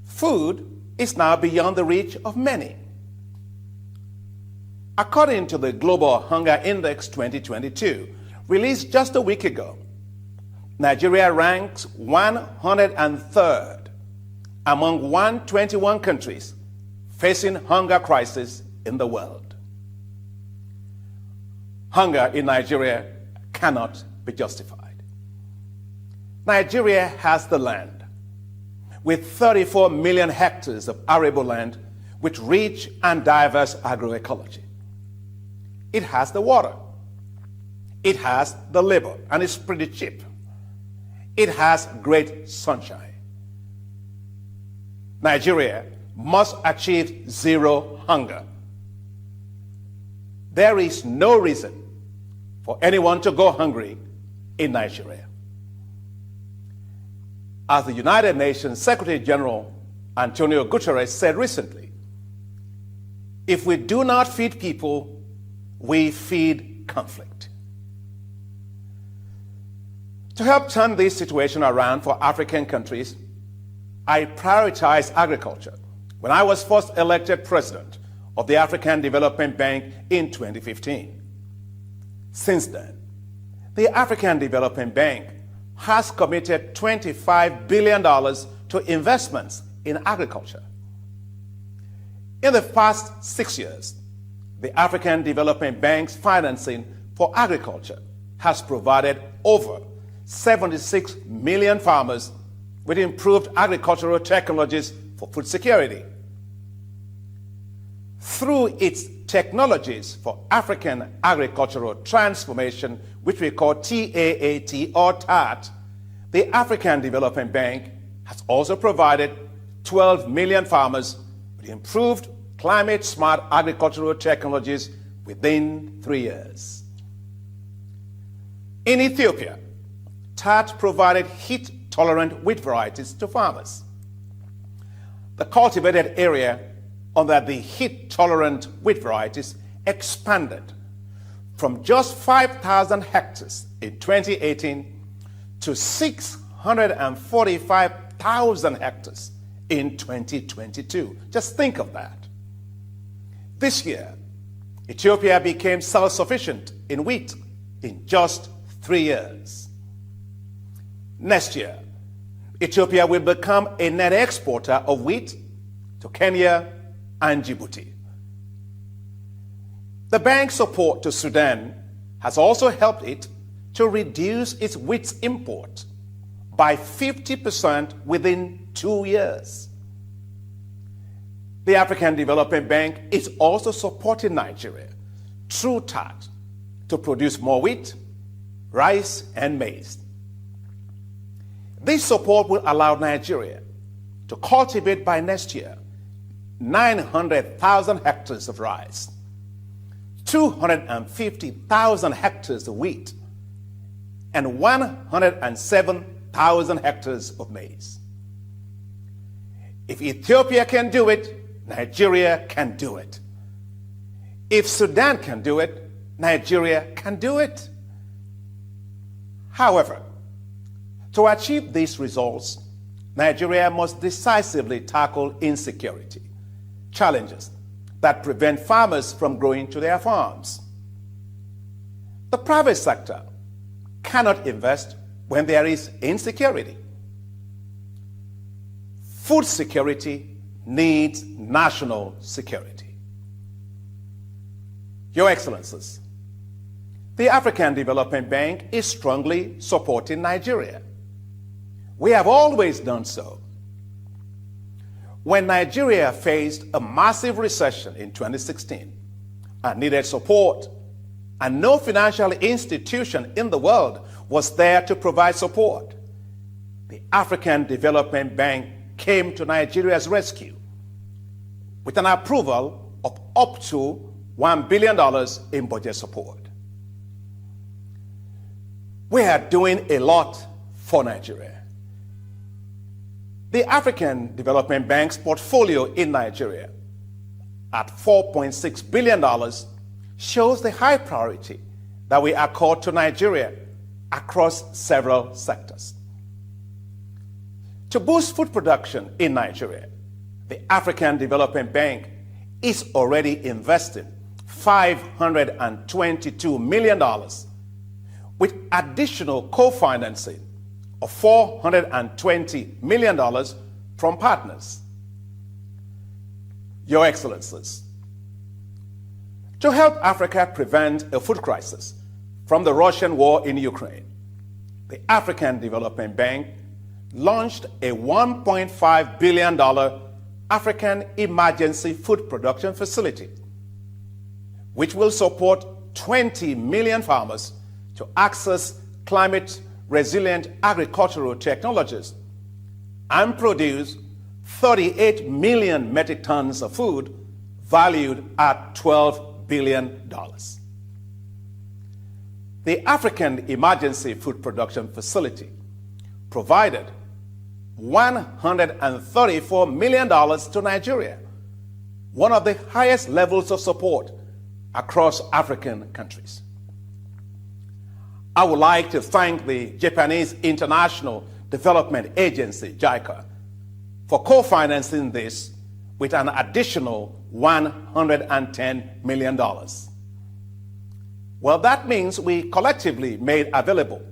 food is now beyond the reach of many. According to the Global Hunger Index 2022, released just a week ago, Nigeria ranks 103rd among 121 countries facing hunger crisis in the world. Hunger in Nigeria cannot be justified. Nigeria has the land, with 34 million hectares of arable land with rich and diverse agroecology. It has the water. It has the labor, and it's pretty cheap. It has great sunshine. Nigeria must achieve zero hunger. There is no reason for anyone to go hungry in Nigeria. As the United Nations Secretary General Antonio Guterres said recently, if we do not feed people, we feed conflict. To help turn this situation around for African countries, I prioritized agriculture when I was first elected president of the African Development Bank in 2015. Since then, the African Development Bank has committed $25 billion to investments in agriculture. In the past 6 years, the African Development Bank's financing for agriculture has provided over 76 million farmers with improved agricultural technologies for food security. Through its Technologies for African Agricultural Transformation, which we call TAAT or TAT, the African Development Bank has also provided 12 million farmers with improved climate-smart agricultural technologies within 3 years. In Ethiopia, TAT provided heat-tolerant wheat varieties to farmers. The cultivated area under the heat-tolerant wheat varieties expanded from just 5,000 hectares in 2018 to 645,000 hectares in 2022. Just think of that. This year, Ethiopia became self-sufficient in wheat in just 3 years. Next year, Ethiopia will become a net exporter of wheat to Kenya and Djibouti. The bank's support to Sudan has also helped it to reduce its wheat import by 50% within 2 years. The African Development Bank is also supporting Nigeria through TAT to produce more wheat, rice, and maize. This support will allow Nigeria to cultivate by next year 900,000 hectares of rice, 250,000 hectares of wheat and 107,000 hectares of maize. If Ethiopia can do it, Nigeria can do it. If Sudan can do it, Nigeria can do it. However, to achieve these results, Nigeria must decisively tackle insecurity, challenges that prevent farmers from growing to their farms. The private sector cannot invest when there is insecurity. Food security needs national security. Your Excellencies, the African Development Bank is strongly supporting Nigeria. We have always done so. When Nigeria faced a massive recession in 2016 and needed support, and no financial institution in the world was there to provide support, the African Development Bank came to Nigeria's rescue with an approval of up to $1 billion in budget support. We are doing a lot for Nigeria. The African Development Bank's portfolio in Nigeria at $4.6 billion shows the high priority that we accord to Nigeria across several sectors. To boost food production in Nigeria, the African Development Bank is already investing $522 million with additional co-financing of $420 million from partners. Your Excellencies, to help Africa prevent a food crisis from the Russian war in Ukraine, the African Development Bank launched a $1.5 billion African Emergency Food Production Facility, which will support 20 million farmers to access climate-resilient agricultural technologies and produce 38 million metric tons of food valued at $12 billion. The African Emergency Food Production Facility provided $134 million to Nigeria, one of the highest levels of support across African countries. I would like to thank the Japanese International Development Agency, JICA, for co-financing this with an additional $110 million. Well, that means we collectively made available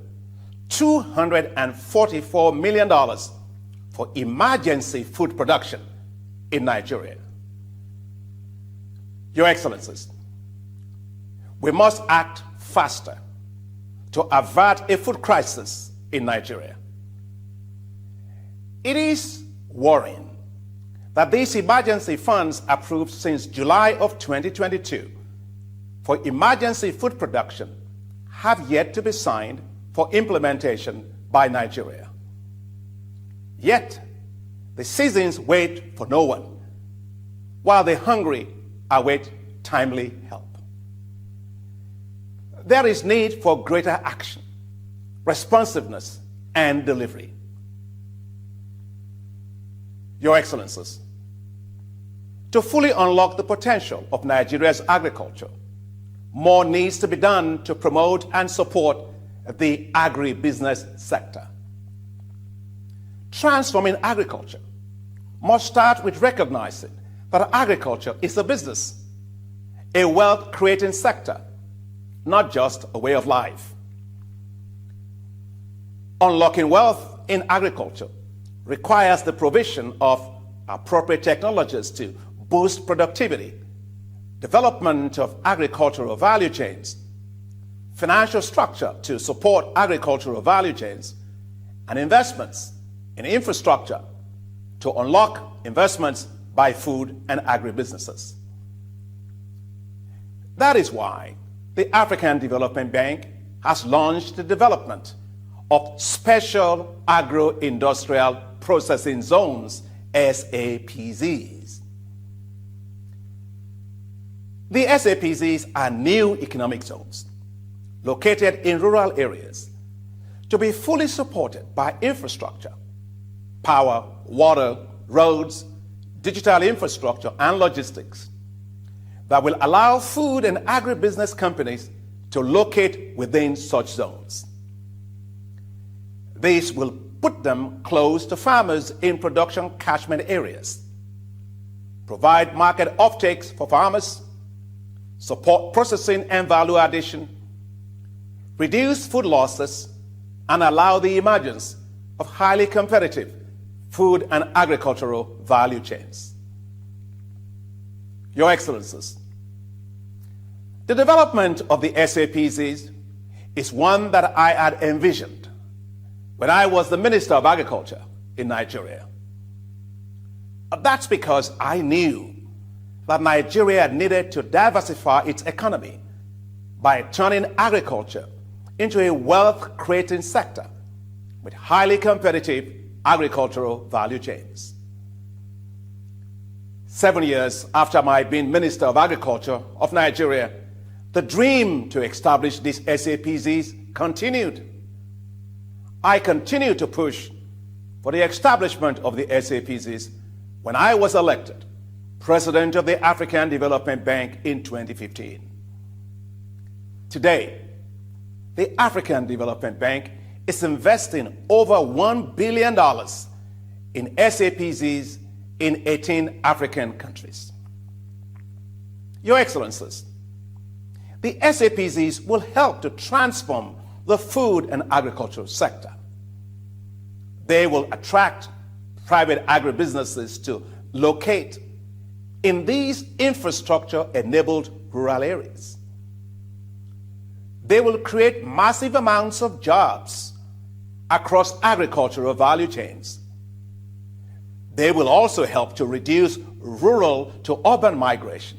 $244 million for emergency food production in Nigeria. Your Excellencies, we must act faster to avert a food crisis in Nigeria. It is worrying that these emergency funds approved since July of 2022 for emergency food production have yet to be signed for implementation by Nigeria. Yet, the citizens wait for no one, while the hungry await timely help. There is need for greater action, responsiveness, and delivery. Your Excellencies, to fully unlock the potential of Nigeria's agriculture, more needs to be done to promote and support the agribusiness sector. Transforming agriculture must start with recognizing that agriculture is a business, a wealth-creating sector, not just a way of life. Unlocking wealth in agriculture requires the provision of appropriate technologies to boost productivity, development of agricultural value chains, financial structure to support agricultural value chains, and investments in infrastructure to unlock investments by food and agribusinesses. That is why the African Development Bank has launched the development of Special Agro-Industrial Processing Zones, SAPZs. The SAPZs are new economic zones located in rural areas to be fully supported by infrastructure, power, water, roads, digital infrastructure, and logistics that will allow food and agribusiness companies to locate within such zones. This will put them close to farmers in production catchment areas, provide market offtakes for farmers, support processing and value addition, reduce food losses, and allow the emergence of highly competitive food and agricultural value chains. Your Excellencies, the development of the SAPZs is one that I had envisioned when I was the Minister of Agriculture in Nigeria. That's because I knew that Nigeria needed to diversify its economy by turning agriculture into a wealth-creating sector with highly competitive agricultural value chains. 7 years after my being Minister of Agriculture of Nigeria, the dream to establish these SAPZs continued. I continued to push for the establishment of the SAPZs when I was elected President of the African Development Bank in 2015. Today, the African Development Bank is investing over $1 billion in SAPZs in 18 African countries. Your Excellencies, the SAPZs will help to transform the food and agricultural sector. They will attract private agribusinesses to locate in these infrastructure-enabled rural areas. They will create massive amounts of jobs across agricultural value chains. They will also help to reduce rural to urban migration,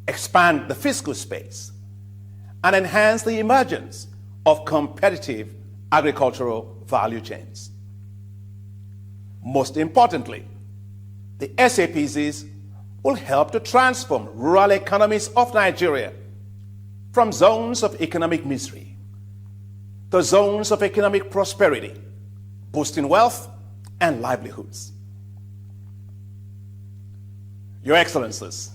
expand the fiscal space, and enhance the emergence of competitive agricultural value chains. Most importantly, the SAPZs will help to transform rural economies of Nigeria from zones of economic misery to zones of economic prosperity, boosting wealth and livelihoods. Your Excellencies,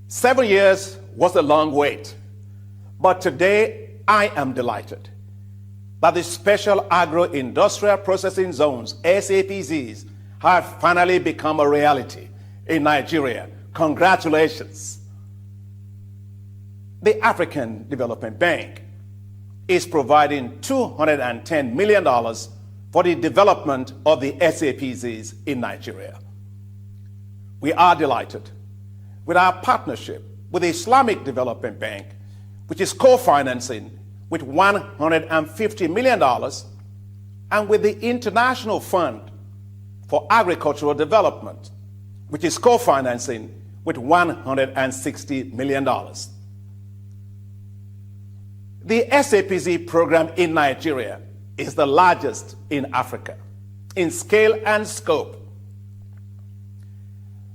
7 years was a long wait, but today I am delighted that the Special Agro-Industrial Processing Zones, SAPZs, have finally become a reality in Nigeria. Congratulations. The African Development Bank is providing $210 million for the development of the SAPZs in Nigeria. We are delighted with our partnership with the Islamic Development Bank, which is co-financing with $150 million, and with the International Fund for Agricultural Development, which is co-financing with $160 million. The SAPZ program in Nigeria is the largest in Africa in scale and scope.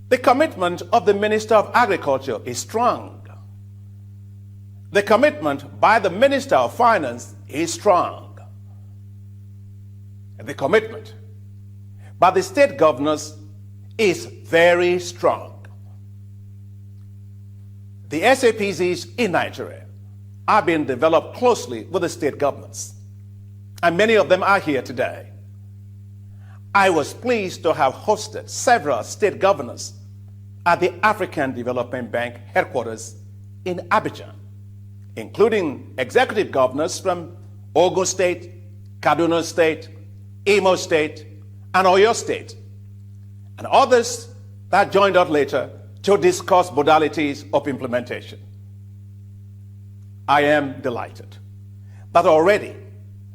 The commitment of the Minister of Agriculture is strong. The commitment by the Minister of Finance is strong. And the commitment by the state governors is very strong. The SAPZs in Nigeria are being developed closely with the state governments, and many of them are here today. I was pleased to have hosted several state governors at the African Development Bank headquarters in Abidjan, including executive governors from Ogun State, Kaduna State, Imo State, and Oyo State, and others that joined us later to discuss modalities of implementation. I am delighted that already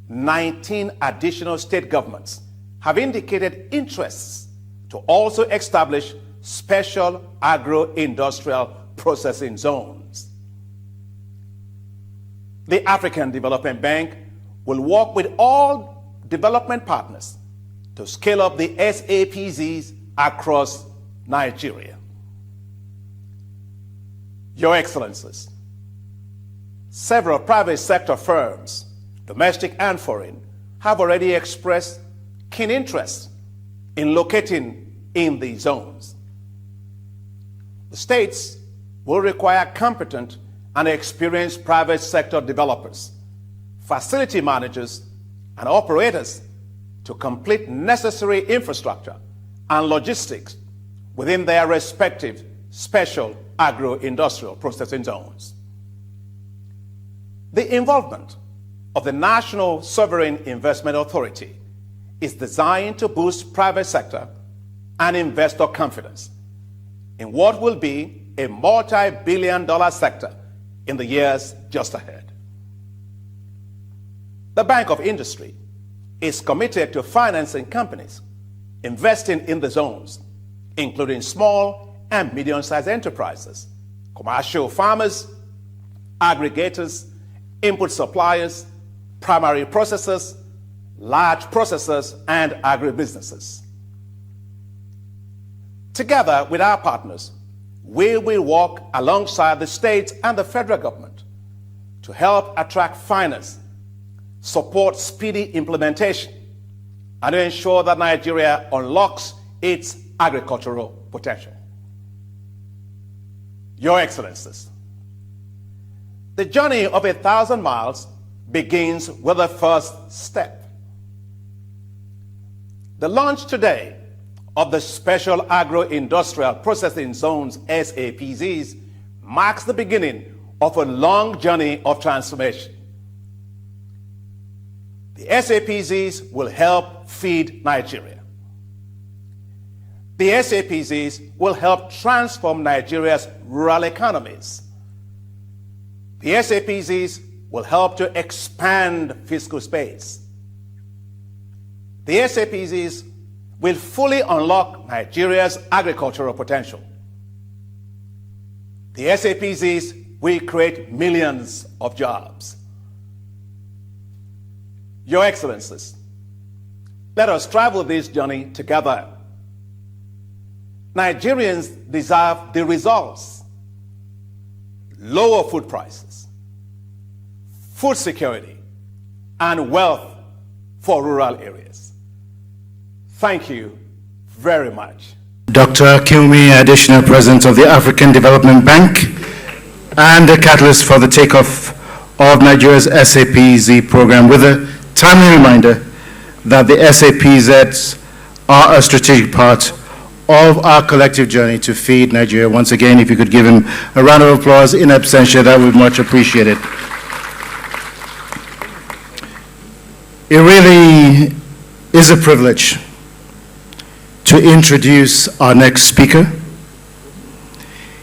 19 additional state governments have indicated interests to also establish special agro-industrial processing zones. The African Development Bank will work with all development partners to scale up the SAPZs across Nigeria. Your Excellencies, several private sector firms, domestic and foreign, have already expressed keen interest in locating in these zones. The states will require competent and experienced private sector developers, facility managers, and operators to complete necessary infrastructure and logistics within their respective special agro-industrial processing zones. The involvement of the National Sovereign Investment Authority is designed to boost private sector and investor confidence in what will be a multi-billion-dollar sector in the years just ahead. The Bank of Industry is committed to financing companies investing in the zones, including small and medium-sized enterprises, commercial farmers, aggregators, input suppliers, primary processors, large processors, and agribusinesses. Together with our partners, we will work alongside the states and the federal government to help attract finance, support speedy implementation, and to ensure that Nigeria unlocks its agricultural potential. Your Excellencies, the journey of 1,000 miles begins with the first step. The launch today of the Special Agro-Industrial Processing Zones, SAPZs, marks the beginning of a long journey of transformation. The SAPZs will help feed Nigeria. The SAPZs will help transform Nigeria's rural economies. The SAPZs will help to expand fiscal space. The SAPZs will fully unlock Nigeria's agricultural potential. The SAPZs will create millions of jobs. Your Excellencies, let us travel this journey together. Nigerians deserve the results: lower food prices, food security, and wealth for rural areas. Thank you very much. Dr. Kilmi, Additional President of the African Development Bank, and the catalyst for the takeoff of Nigeria's SAPZ program, with a timely reminder that the SAPZs are a strategic part of our collective journey to feed Nigeria. Once again, if you could give him a round of applause in absentia, that would be much appreciated. It really is a privilege to introduce our next speaker.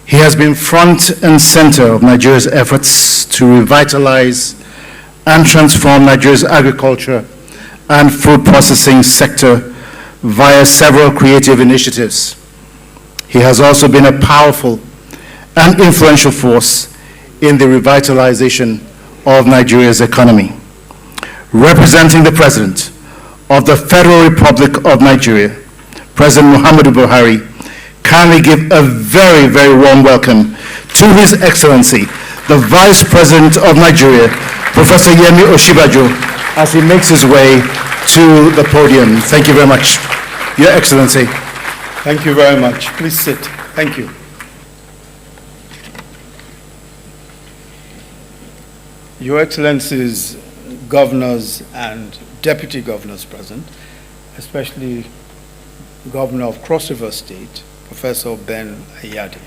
He has been front and center of Nigeria's efforts to revitalize and transform Nigeria's agriculture and food processing sector via several creative initiatives. He has also been a powerful and influential force in the revitalization of Nigeria's economy. Representing the President of the Federal Republic of Nigeria, President Muhammadu Buhari, kindly give a very, very warm welcome to His Excellency, the Vice President of Nigeria, Professor Yemi Osinbajo, as he makes his way to the podium. Thank you very much, Your Excellency. Thank you very much. Please sit. Thank you. Your Excellencies, governors and deputy governors present, especially Governor of Cross River State, Professor Ben Ayade,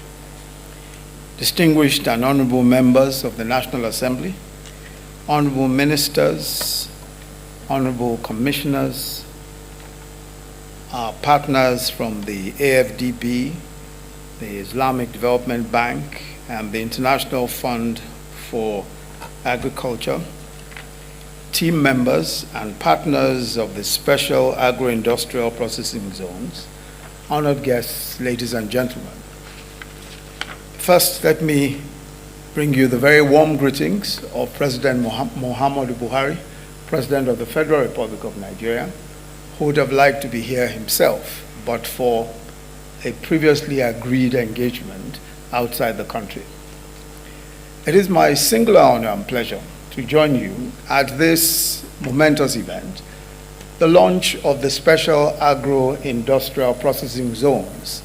distinguished and honorable members of the National Assembly, honorable ministers, honorable commissioners, our partners from the AFDB, the Islamic Development Bank, and the International Fund for Agriculture, team members and partners of the Special Agro-Industrial Processing Zones, honored guests, ladies and gentlemen. First, let me bring you the very warm greetings of President Muhammadu Buhari, President of the Federal Republic of Nigeria, who would have liked to be here himself, but for a previously agreed engagement outside the country. It is my singular honor and pleasure to join you at this momentous event, the launch of the Special Agro-Industrial Processing Zones,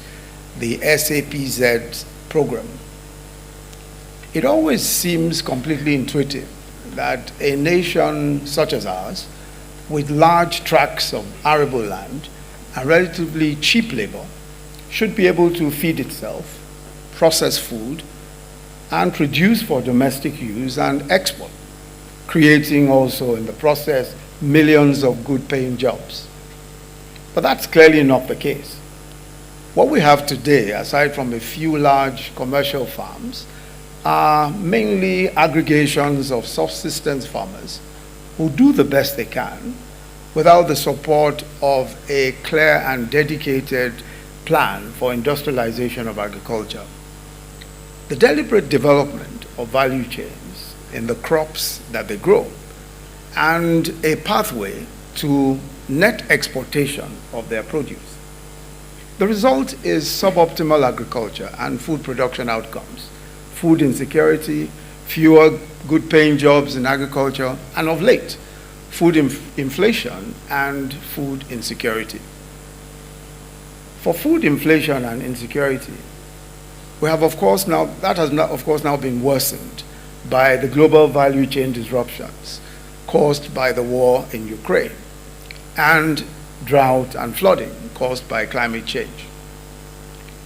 the SAPZ program. It always seems completely intuitive that a nation such as ours, with large tracts of arable land and relatively cheap labor, should be able to feed itself, process food, and produce for domestic use and export, creating also in the process millions of good-paying jobs. But that's clearly not the case. What we have today, aside from a few large commercial farms, are mainly aggregations of subsistence farmers who do the best they can without the support of a clear and dedicated plan for industrialization of agriculture. The deliberate development of value chains in the crops that they grow and a pathway to net exportation of their produce. The result is suboptimal agriculture and food production outcomes, food insecurity, fewer good-paying jobs in agriculture, and of late, food inflation and food insecurity. For food inflation and insecurity, we have, of course, now been worsened by the global value chain disruptions caused by the war in Ukraine and drought and flooding caused by climate change.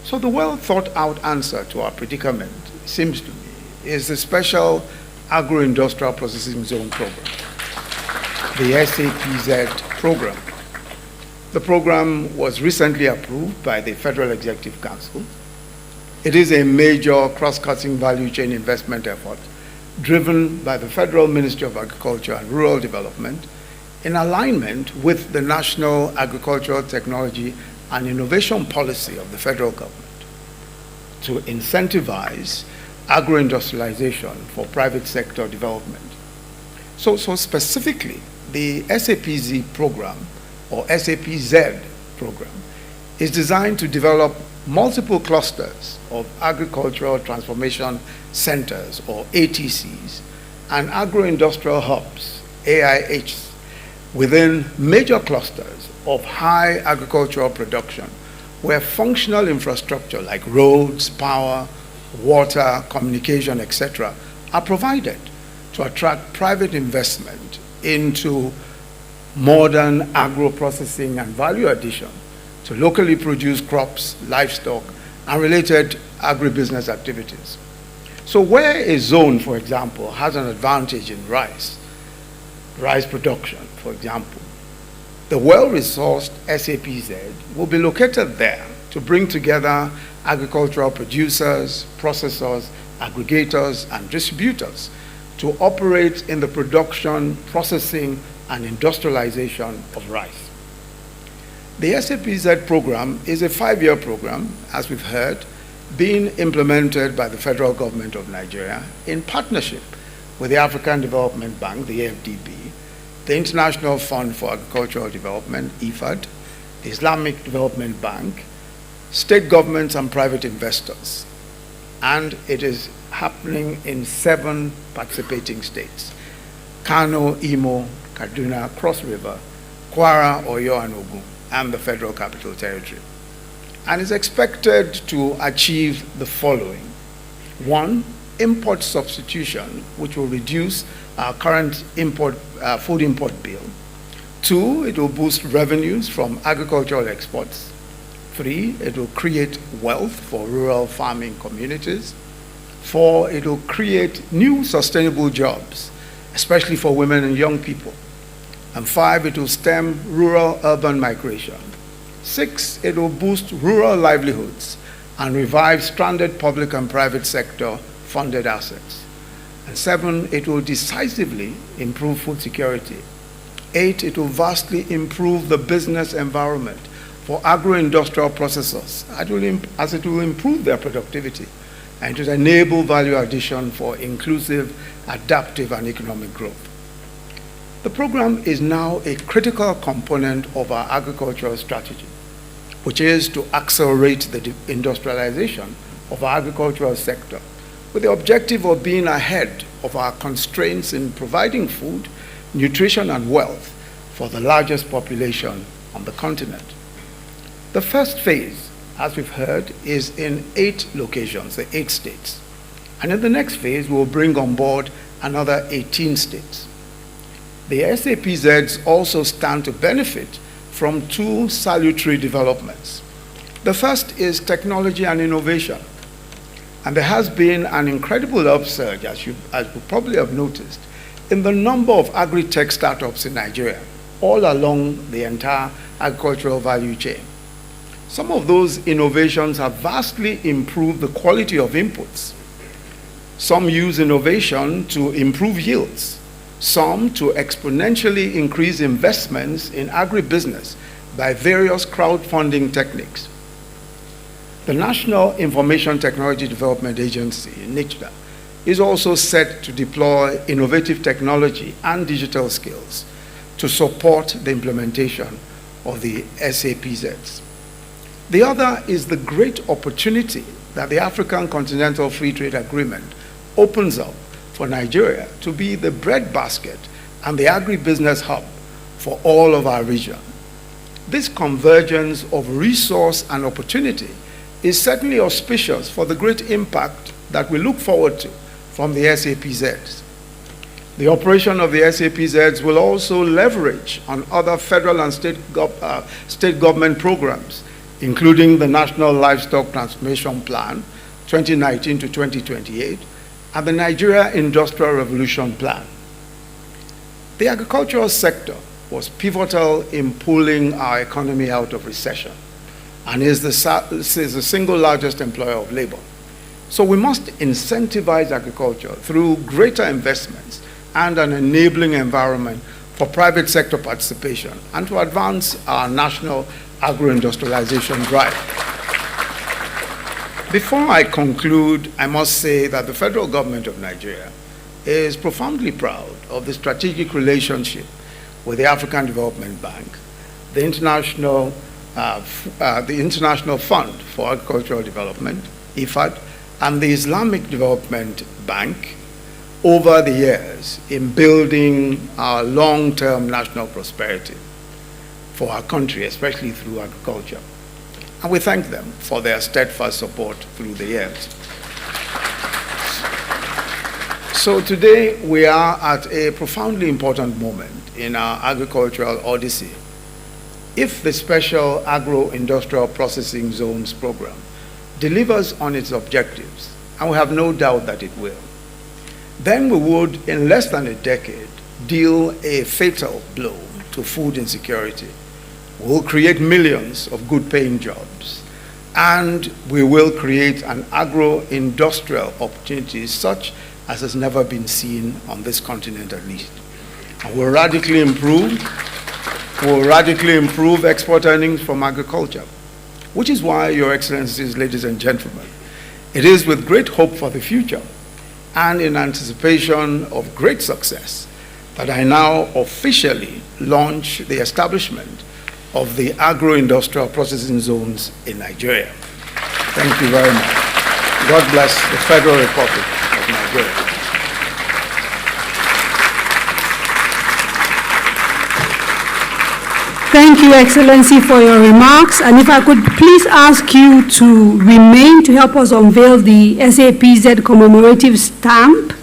So the well-thought-out answer to our predicament, it seems to me, is the Special Agro-Industrial Processing Zone program, the SAPZ program. The program was recently approved by the Federal Executive Council. It is a major cross-cutting value chain investment effort driven by the Federal Ministry of Agriculture and Rural Development in alignment with the National Agricultural Technology and Innovation Policy of the federal government to incentivize agro-industrialization for private sector development. So specifically, the SAPZ program, or SAPZ program, is designed to develop multiple clusters of agricultural transformation centers, or ATCs, and agro-industrial hubs, AIHs, within major clusters of high agricultural production, where functional infrastructure like roads, power, water, communication, etc., are provided to attract private investment into modern agro-processing and value addition to locally produced crops, livestock, and related agribusiness activities. So where a zone, for example, has an advantage in rice production, for example, the well-resourced SAPZ will be located there to bring together agricultural producers, processors, aggregators, and distributors to operate in the production, processing, and industrialization of rice. The SAPZ program is a 5-year program, as we've heard, being implemented by the federal government of Nigeria in partnership with the African Development Bank, the AFDB, the International Fund for Agricultural Development, IFAD, the Islamic Development Bank, state governments and private investors. And it is happening in 7 participating states: Kano, Imo, Kaduna, Cross River, Kwara, Oyo, and Ogun, and the Federal Capital Territory. And is expected to achieve the following. 1, import substitution, which will reduce our current food import bill. 2, it will boost revenues from agricultural exports. 3, it will create wealth for rural farming communities. 4, it will create new sustainable jobs, especially for women and young people. And 5, it will stem rural-urban migration. 6, it will boost rural livelihoods and revive stranded public and private sector funded assets. And 7, it will decisively improve food security. 8, it will vastly improve the business environment for agro-industrial processors, as it will improve their productivity and to enable value addition for inclusive, adaptive, and economic growth. The program is now a critical component of our agricultural strategy, which is to accelerate the industrialization of our agricultural sector with the objective of being ahead of our constraints in providing food, nutrition, and wealth for the largest population on the continent. The first phase, as we've heard, is in 8 locations, the 8 states. And in the next phase, we'll bring on board another 18 states. The SAPZs also stand to benefit from 2 salutary developments. The first is technology and innovation. And there has been an incredible upsurge, as you probably have noticed, in the number of agri-tech startups in Nigeria, all along the entire agricultural value chain. Some of those innovations have vastly improved the quality of inputs. Some use innovation to improve yields, some to exponentially increase investments in agribusiness by various crowdfunding techniques. The National Information Technology Development Agency, NITDA, is also set to deploy innovative technology and digital skills to support the implementation of the SAPZs. The other is the great opportunity that the African Continental Free Trade Agreement opens up for Nigeria to be the breadbasket and the agribusiness hub for all of our region. This convergence of resource and opportunity is certainly auspicious for the great impact that we look forward to from the SAPZs. The operation of the SAPZs will also leverage on other federal and state government programs, including the National Livestock Transformation Plan 2019 to 2028 and the Nigeria Industrial Revolution Plan. The agricultural sector was pivotal in pulling our economy out of recession and is the single largest employer of labor. So we must incentivize agriculture through greater investments and an enabling environment for private sector participation and to advance our national agro-industrialization drive. Before I conclude, I must say that the federal government of Nigeria is profoundly proud of the strategic relationship with the African Development Bank, the International Fund for Agricultural Development, IFAD, and the Islamic Development Bank over the years in building our long-term national prosperity for our country, especially through agriculture. And we thank them for their steadfast support through the years. So today we are at a profoundly important moment in our agricultural odyssey. If the Special Agro-Industrial Processing Zones program delivers on its objectives, and we have no doubt that it will, then we would, in less than a decade, deal a fatal blow to food insecurity. We will create millions of good-paying jobs, and we will create an agro-industrial opportunity such as has never been seen on this continent at least. And we'll radically improve export earnings from agriculture, which is why, Your Excellencies, ladies and gentlemen, it is with great hope for the future and in anticipation of great success that I now officially launch the establishment of the agro-industrial processing zones in Nigeria. Thank you very much. God bless the Federal Republic of Nigeria. Thank you, Excellency, for your remarks. And if I could please ask you to remain to help us unveil the SAPZ commemorative stamp,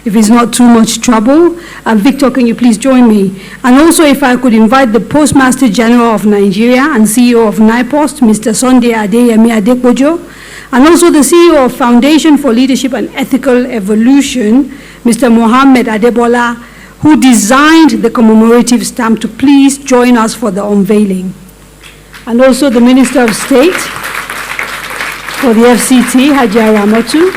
if it's not too much trouble. Victor, can you please join me? And also, if I could invite the Postmaster General of Nigeria and CEO of NIPOST, Mr. Sunday Adeyemi Adepojo, and also the CEO of Foundation for Leadership and Ethical Evolution, Mr. Mohammed Adebola, who designed the commemorative stamp, to please join us for the unveiling. And also the Minister of State for the FCT, Hajia Ramatu.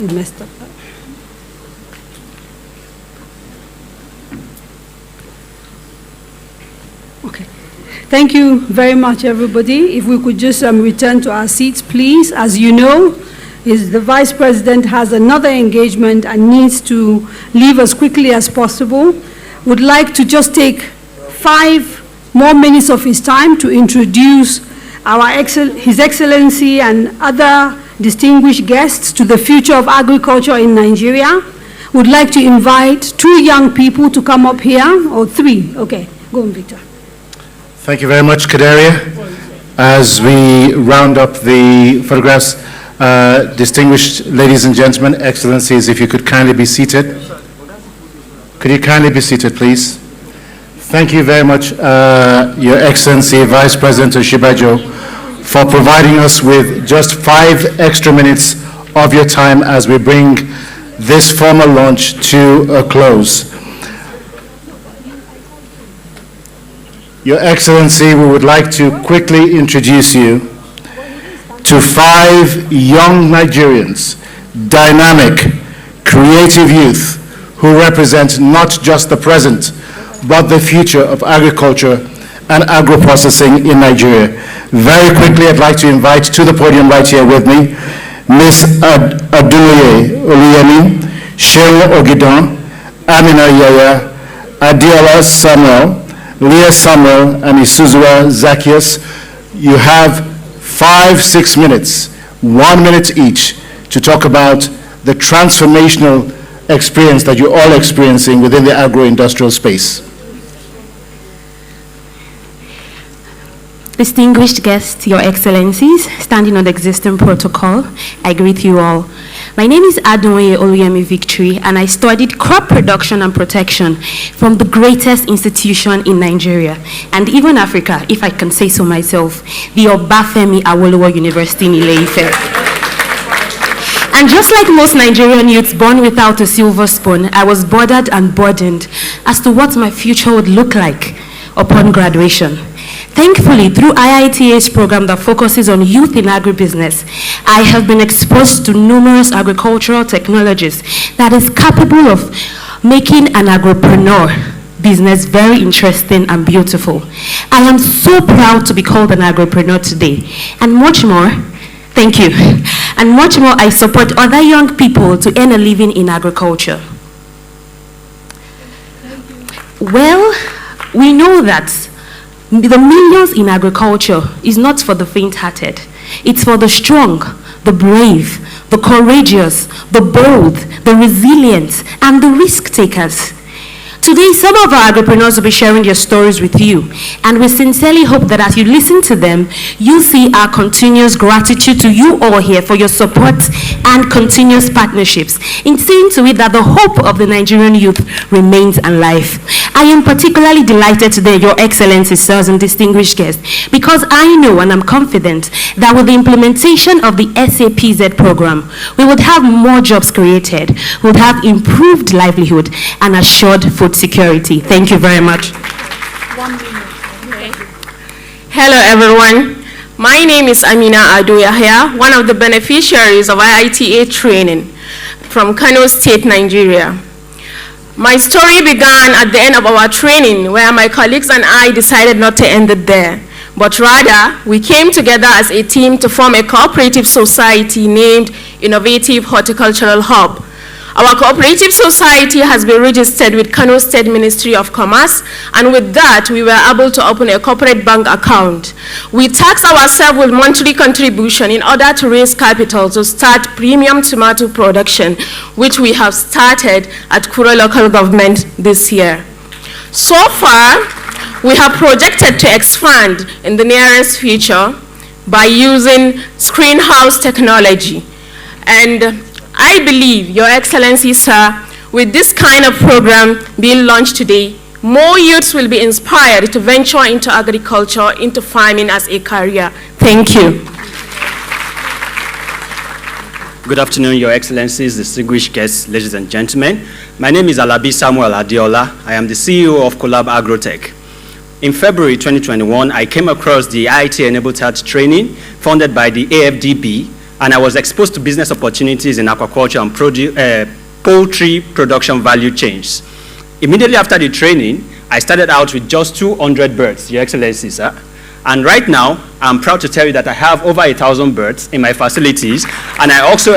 We messed up. Okay. Thank you very much, everybody. If we could just return to our seats, please. As you know, the Vice President has another engagement and needs to leave as quickly as possible. Would like to just take 5 more minutes of his time to introduce His Excellency and other distinguished guests to the future of agriculture in Nigeria. Would like to invite 2 young people to come up here, or 3. Okay, go on, Victor. Thank you very much, Kadaria. As we round up the photographs, distinguished ladies and gentlemen, excellencies, if you could kindly be seated. Could you kindly be seated, please? Thank you very much, Your Excellency, Vice President Oshibajo, for providing us with just 5 extra minutes of your time as we bring this formal launch to a close. Your Excellency, we would like to quickly introduce you to 5 young Nigerians, dynamic, creative youth who represent not just the present, but the future of agriculture and agro-processing in Nigeria. Very quickly, I'd like to invite to the podium right here with me, Ms. Adunoye Oluyemi, Shehu Ogidan, Amina Yaya, Adiola Samuel, Leah Samuel, and Isuzua Zacchaeus. You have 5-6 minutes, 1 minute each, to talk about the transformational experience that you're all experiencing within the agro-industrial space. Distinguished guests, Your Excellencies, standing on the existing protocol, I greet you all. My name is Adoye Oluyemi Victory, and I studied crop production and protection from the greatest institution in Nigeria, and even Africa, if I can say so myself, the Obafemi Awolowo University in Ile-Ife. And just like most Nigerian youths born without a silver spoon, I was bothered and burdened as to what my future would look like upon graduation. Thankfully, through IITA's program that focuses on youth in agribusiness, I have been exposed to numerous agricultural technologies that is capable of making an agripreneur business very interesting and beautiful. I am so proud to be called an agripreneur today, and much more. Thank you. And much more, I support other young people to earn a living in agriculture. Well, we know that the millions in agriculture is not for the faint-hearted. It's for the strong, the brave, the courageous, the bold, the resilient, and the risk-takers. Today, some of our agripreneurs will be sharing their stories with you, and we sincerely hope that as you listen to them, you'll see our continuous gratitude to you all here for your support and continuous partnerships in seeing to it that the hope of the Nigerian youth remains alive. I am particularly delighted today, Your Excellency, sirs, and distinguished guests, because I know and I'm confident that with the implementation of the SAPZ program, we would have more jobs created, we would have improved livelihood, and assured food security. Thank you very much. 1 minute. Okay. Hello, everyone. My name is Amina Ado Yahya, one of the beneficiaries of IITA training from Kano State, Nigeria. My story began at the end of our training, where my colleagues and I decided not to end it there, but rather we came together as a team to form a cooperative society named Innovative Horticultural Hub. Our cooperative society has been registered with Kano State Ministry of Commerce, and with that, we were able to open a corporate bank account. We taxed ourselves with monthly contribution in order to raise capital to start premium tomato production, which we have started at Kuro local government this year. So far, we have projected to expand in the nearest future by using screen house technology. And I believe, Your Excellency, sir, with this kind of program being launched today, more youths will be inspired to venture into agriculture, into farming as a career. Thank you. Good afternoon, Your Excellencies, distinguished guests, ladies and gentlemen. My name is Alabi Samuel Adiola. I am the CEO of Collab Agrotech. In February 2021, I came across the IIT Enabled Health training funded by the AFDB and I was exposed to business opportunities in aquaculture and poultry production value chains. Immediately after the training, I started out with just 200 birds, Your Excellency, sir. And right now, I'm proud to tell you that I have over 1,000 birds in my facilities, and I also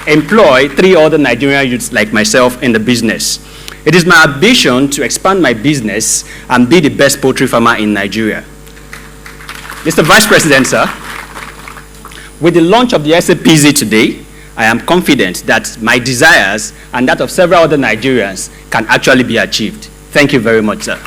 employ 3 other Nigerian youths like myself in the business. It is my ambition to expand my business and be the best poultry farmer in Nigeria. Mr. Vice President, sir, with the launch of the SAPZ today, I am confident that my desires and that of several other Nigerians can actually be achieved. Thank you very much, sir.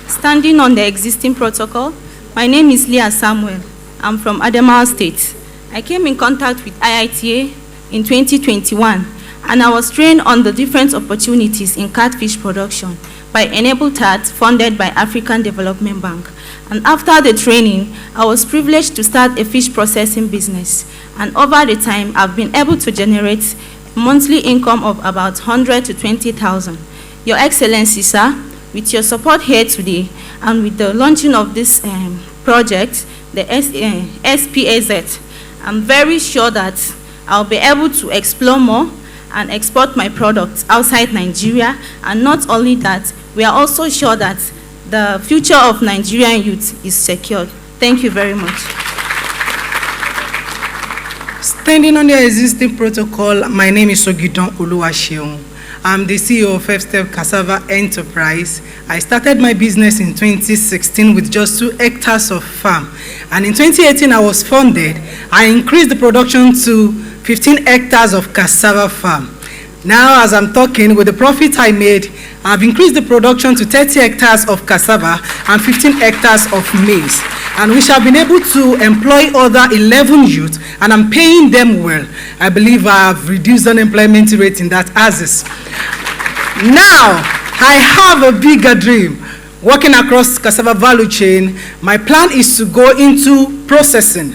Standing on the existing protocol, my name is Leah Samuel. I'm from Adamawa State. I came in contact with IITA in 2021, and I was trained on the different opportunities in catfish production by Enable TAT, funded by African Development Bank. And after the training, I was privileged to start a fish processing business. And over the time, I've been able to generate monthly income of about 100 to 20,000. Your Excellency, sir, with your support here today and with the launching of this project, the SPAZ, I'm very sure that I'll be able to explore more and export my products outside Nigeria. And not only that, we are also sure that the future of Nigerian youth is secured. Thank you very much. Standing on the existing protocol, my name is Ogidon Oluwaseun. I'm the CEO of F-Step Cassava Enterprise. I started my business in 2016 with just 2 hectares of farm. And in 2018, I was funded. I increased the production to 15 hectares of cassava farm. Now, as I'm talking, with the profit I made, I've increased the production to 30 hectares of cassava and 15 hectares of maize. And we shall be able to employ other 11 youth, and I'm paying them well. I believe I have reduced unemployment rate in that axis. Now, I have a bigger dream. Working across cassava value chain, my plan is to go into processing.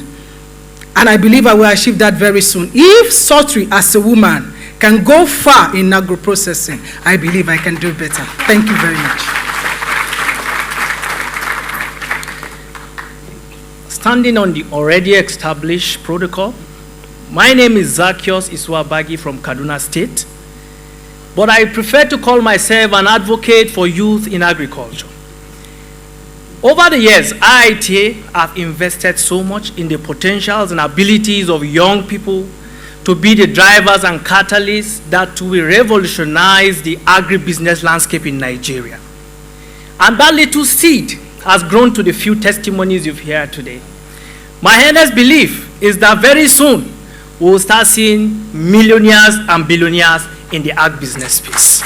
And I believe I will achieve that very soon. If Sotri, as a woman, can go far in agro-processing, I believe I can do better. Thank you very much. Standing on the already established protocol, my name is Zacchaeus Iswabagi from Kaduna State, but I prefer to call myself an advocate for youth in agriculture. Over the years, IITA have invested so much in the potentials and abilities of young people to be the drivers and catalysts that will revolutionize the agribusiness landscape in Nigeria. And that little seed has grown to the few testimonies you've heard today. My earnest belief is that very soon we'll start seeing millionaires and billionaires in the ag business space.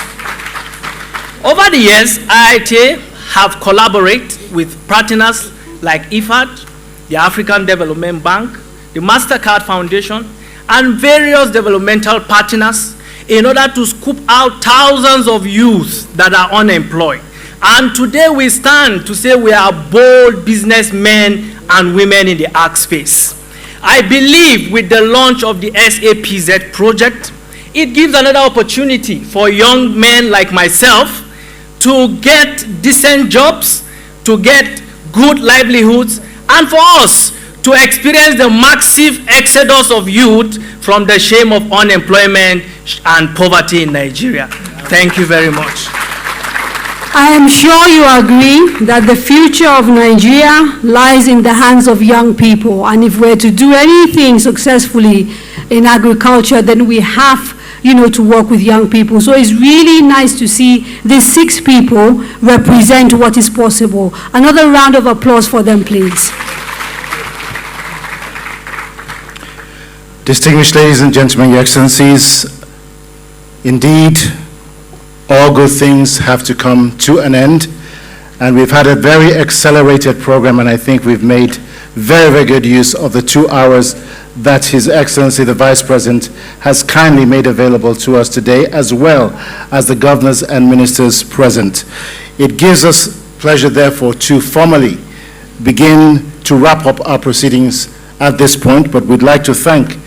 Over the years, IITA have collaborated with partners like IFAD, the African Development Bank, the MasterCard Foundation, and various developmental partners in order to scoop out thousands of youth that are unemployed. And today we stand to say we are bold businessmen and women in the ag space. I believe with the launch of the SAPZ project, it gives another opportunity for young men like myself to get decent jobs, to get good livelihoods, and for us to experience the massive exodus of youth from the shame of unemployment and poverty in Nigeria. Thank you very much. I am sure you agree that the future of Nigeria lies in the hands of young people, and if we're to do anything successfully in agriculture, then we have to work with young people. So it's really nice to see these 6 people represent what is possible. Another round of applause for them, please. Distinguished ladies and gentlemen, Your Excellencies, indeed, all good things have to come to an end, and we've had a very accelerated program, and I think we've made very, very good use of the 2 hours that His Excellency the Vice President has kindly made available to us today, as well as the governors and ministers present. It gives us pleasure, therefore, to formally begin to wrap up our proceedings at this point, but we'd like to thank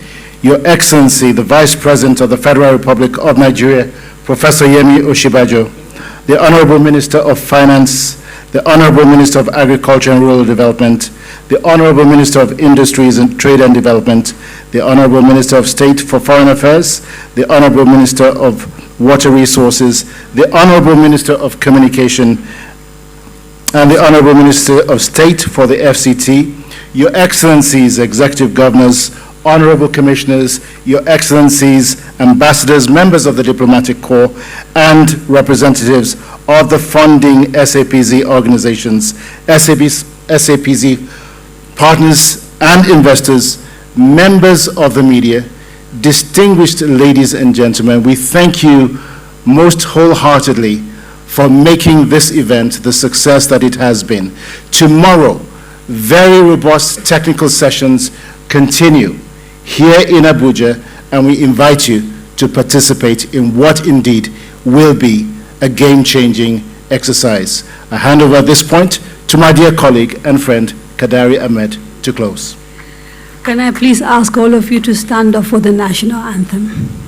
Your Excellency, the Vice President of the Federal Republic of Nigeria, Professor Yemi Osinbajo, the Honorable Minister of Finance, the Honorable Minister of Agriculture and Rural Development, the Honorable Minister of Industries and Trade and Development, the Honorable Minister of State for Foreign Affairs, the Honorable Minister of Water Resources, the Honorable Minister of Communication, and the Honorable Minister of State for the FCT, Your Excellencies, Executive Governors, Honorable Commissioners, Your Excellencies, Ambassadors, members of the Diplomatic Corps, and representatives of the funding SAPZ organizations, SAPZ partners and investors, members of the media, distinguished ladies and gentlemen, we thank you most wholeheartedly for making this event the success that it has been. Tomorrow, very robust technical sessions continue here in Abuja, and we invite you to participate in what indeed will be a game-changing exercise. I hand over at this point to my dear colleague and friend, Kadari Ahmed, to close. Can I please ask all of you to stand up for the national anthem?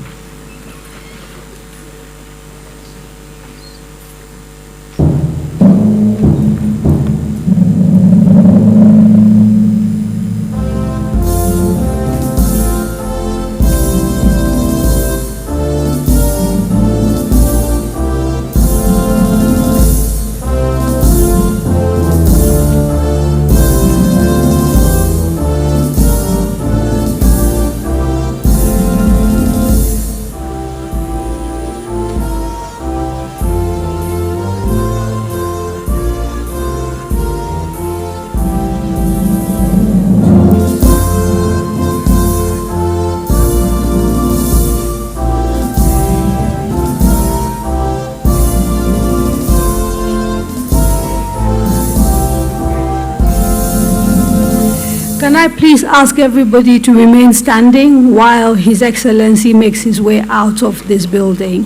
Can I please ask everybody to remain standing while His Excellency makes his way out of this building?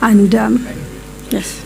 And yes.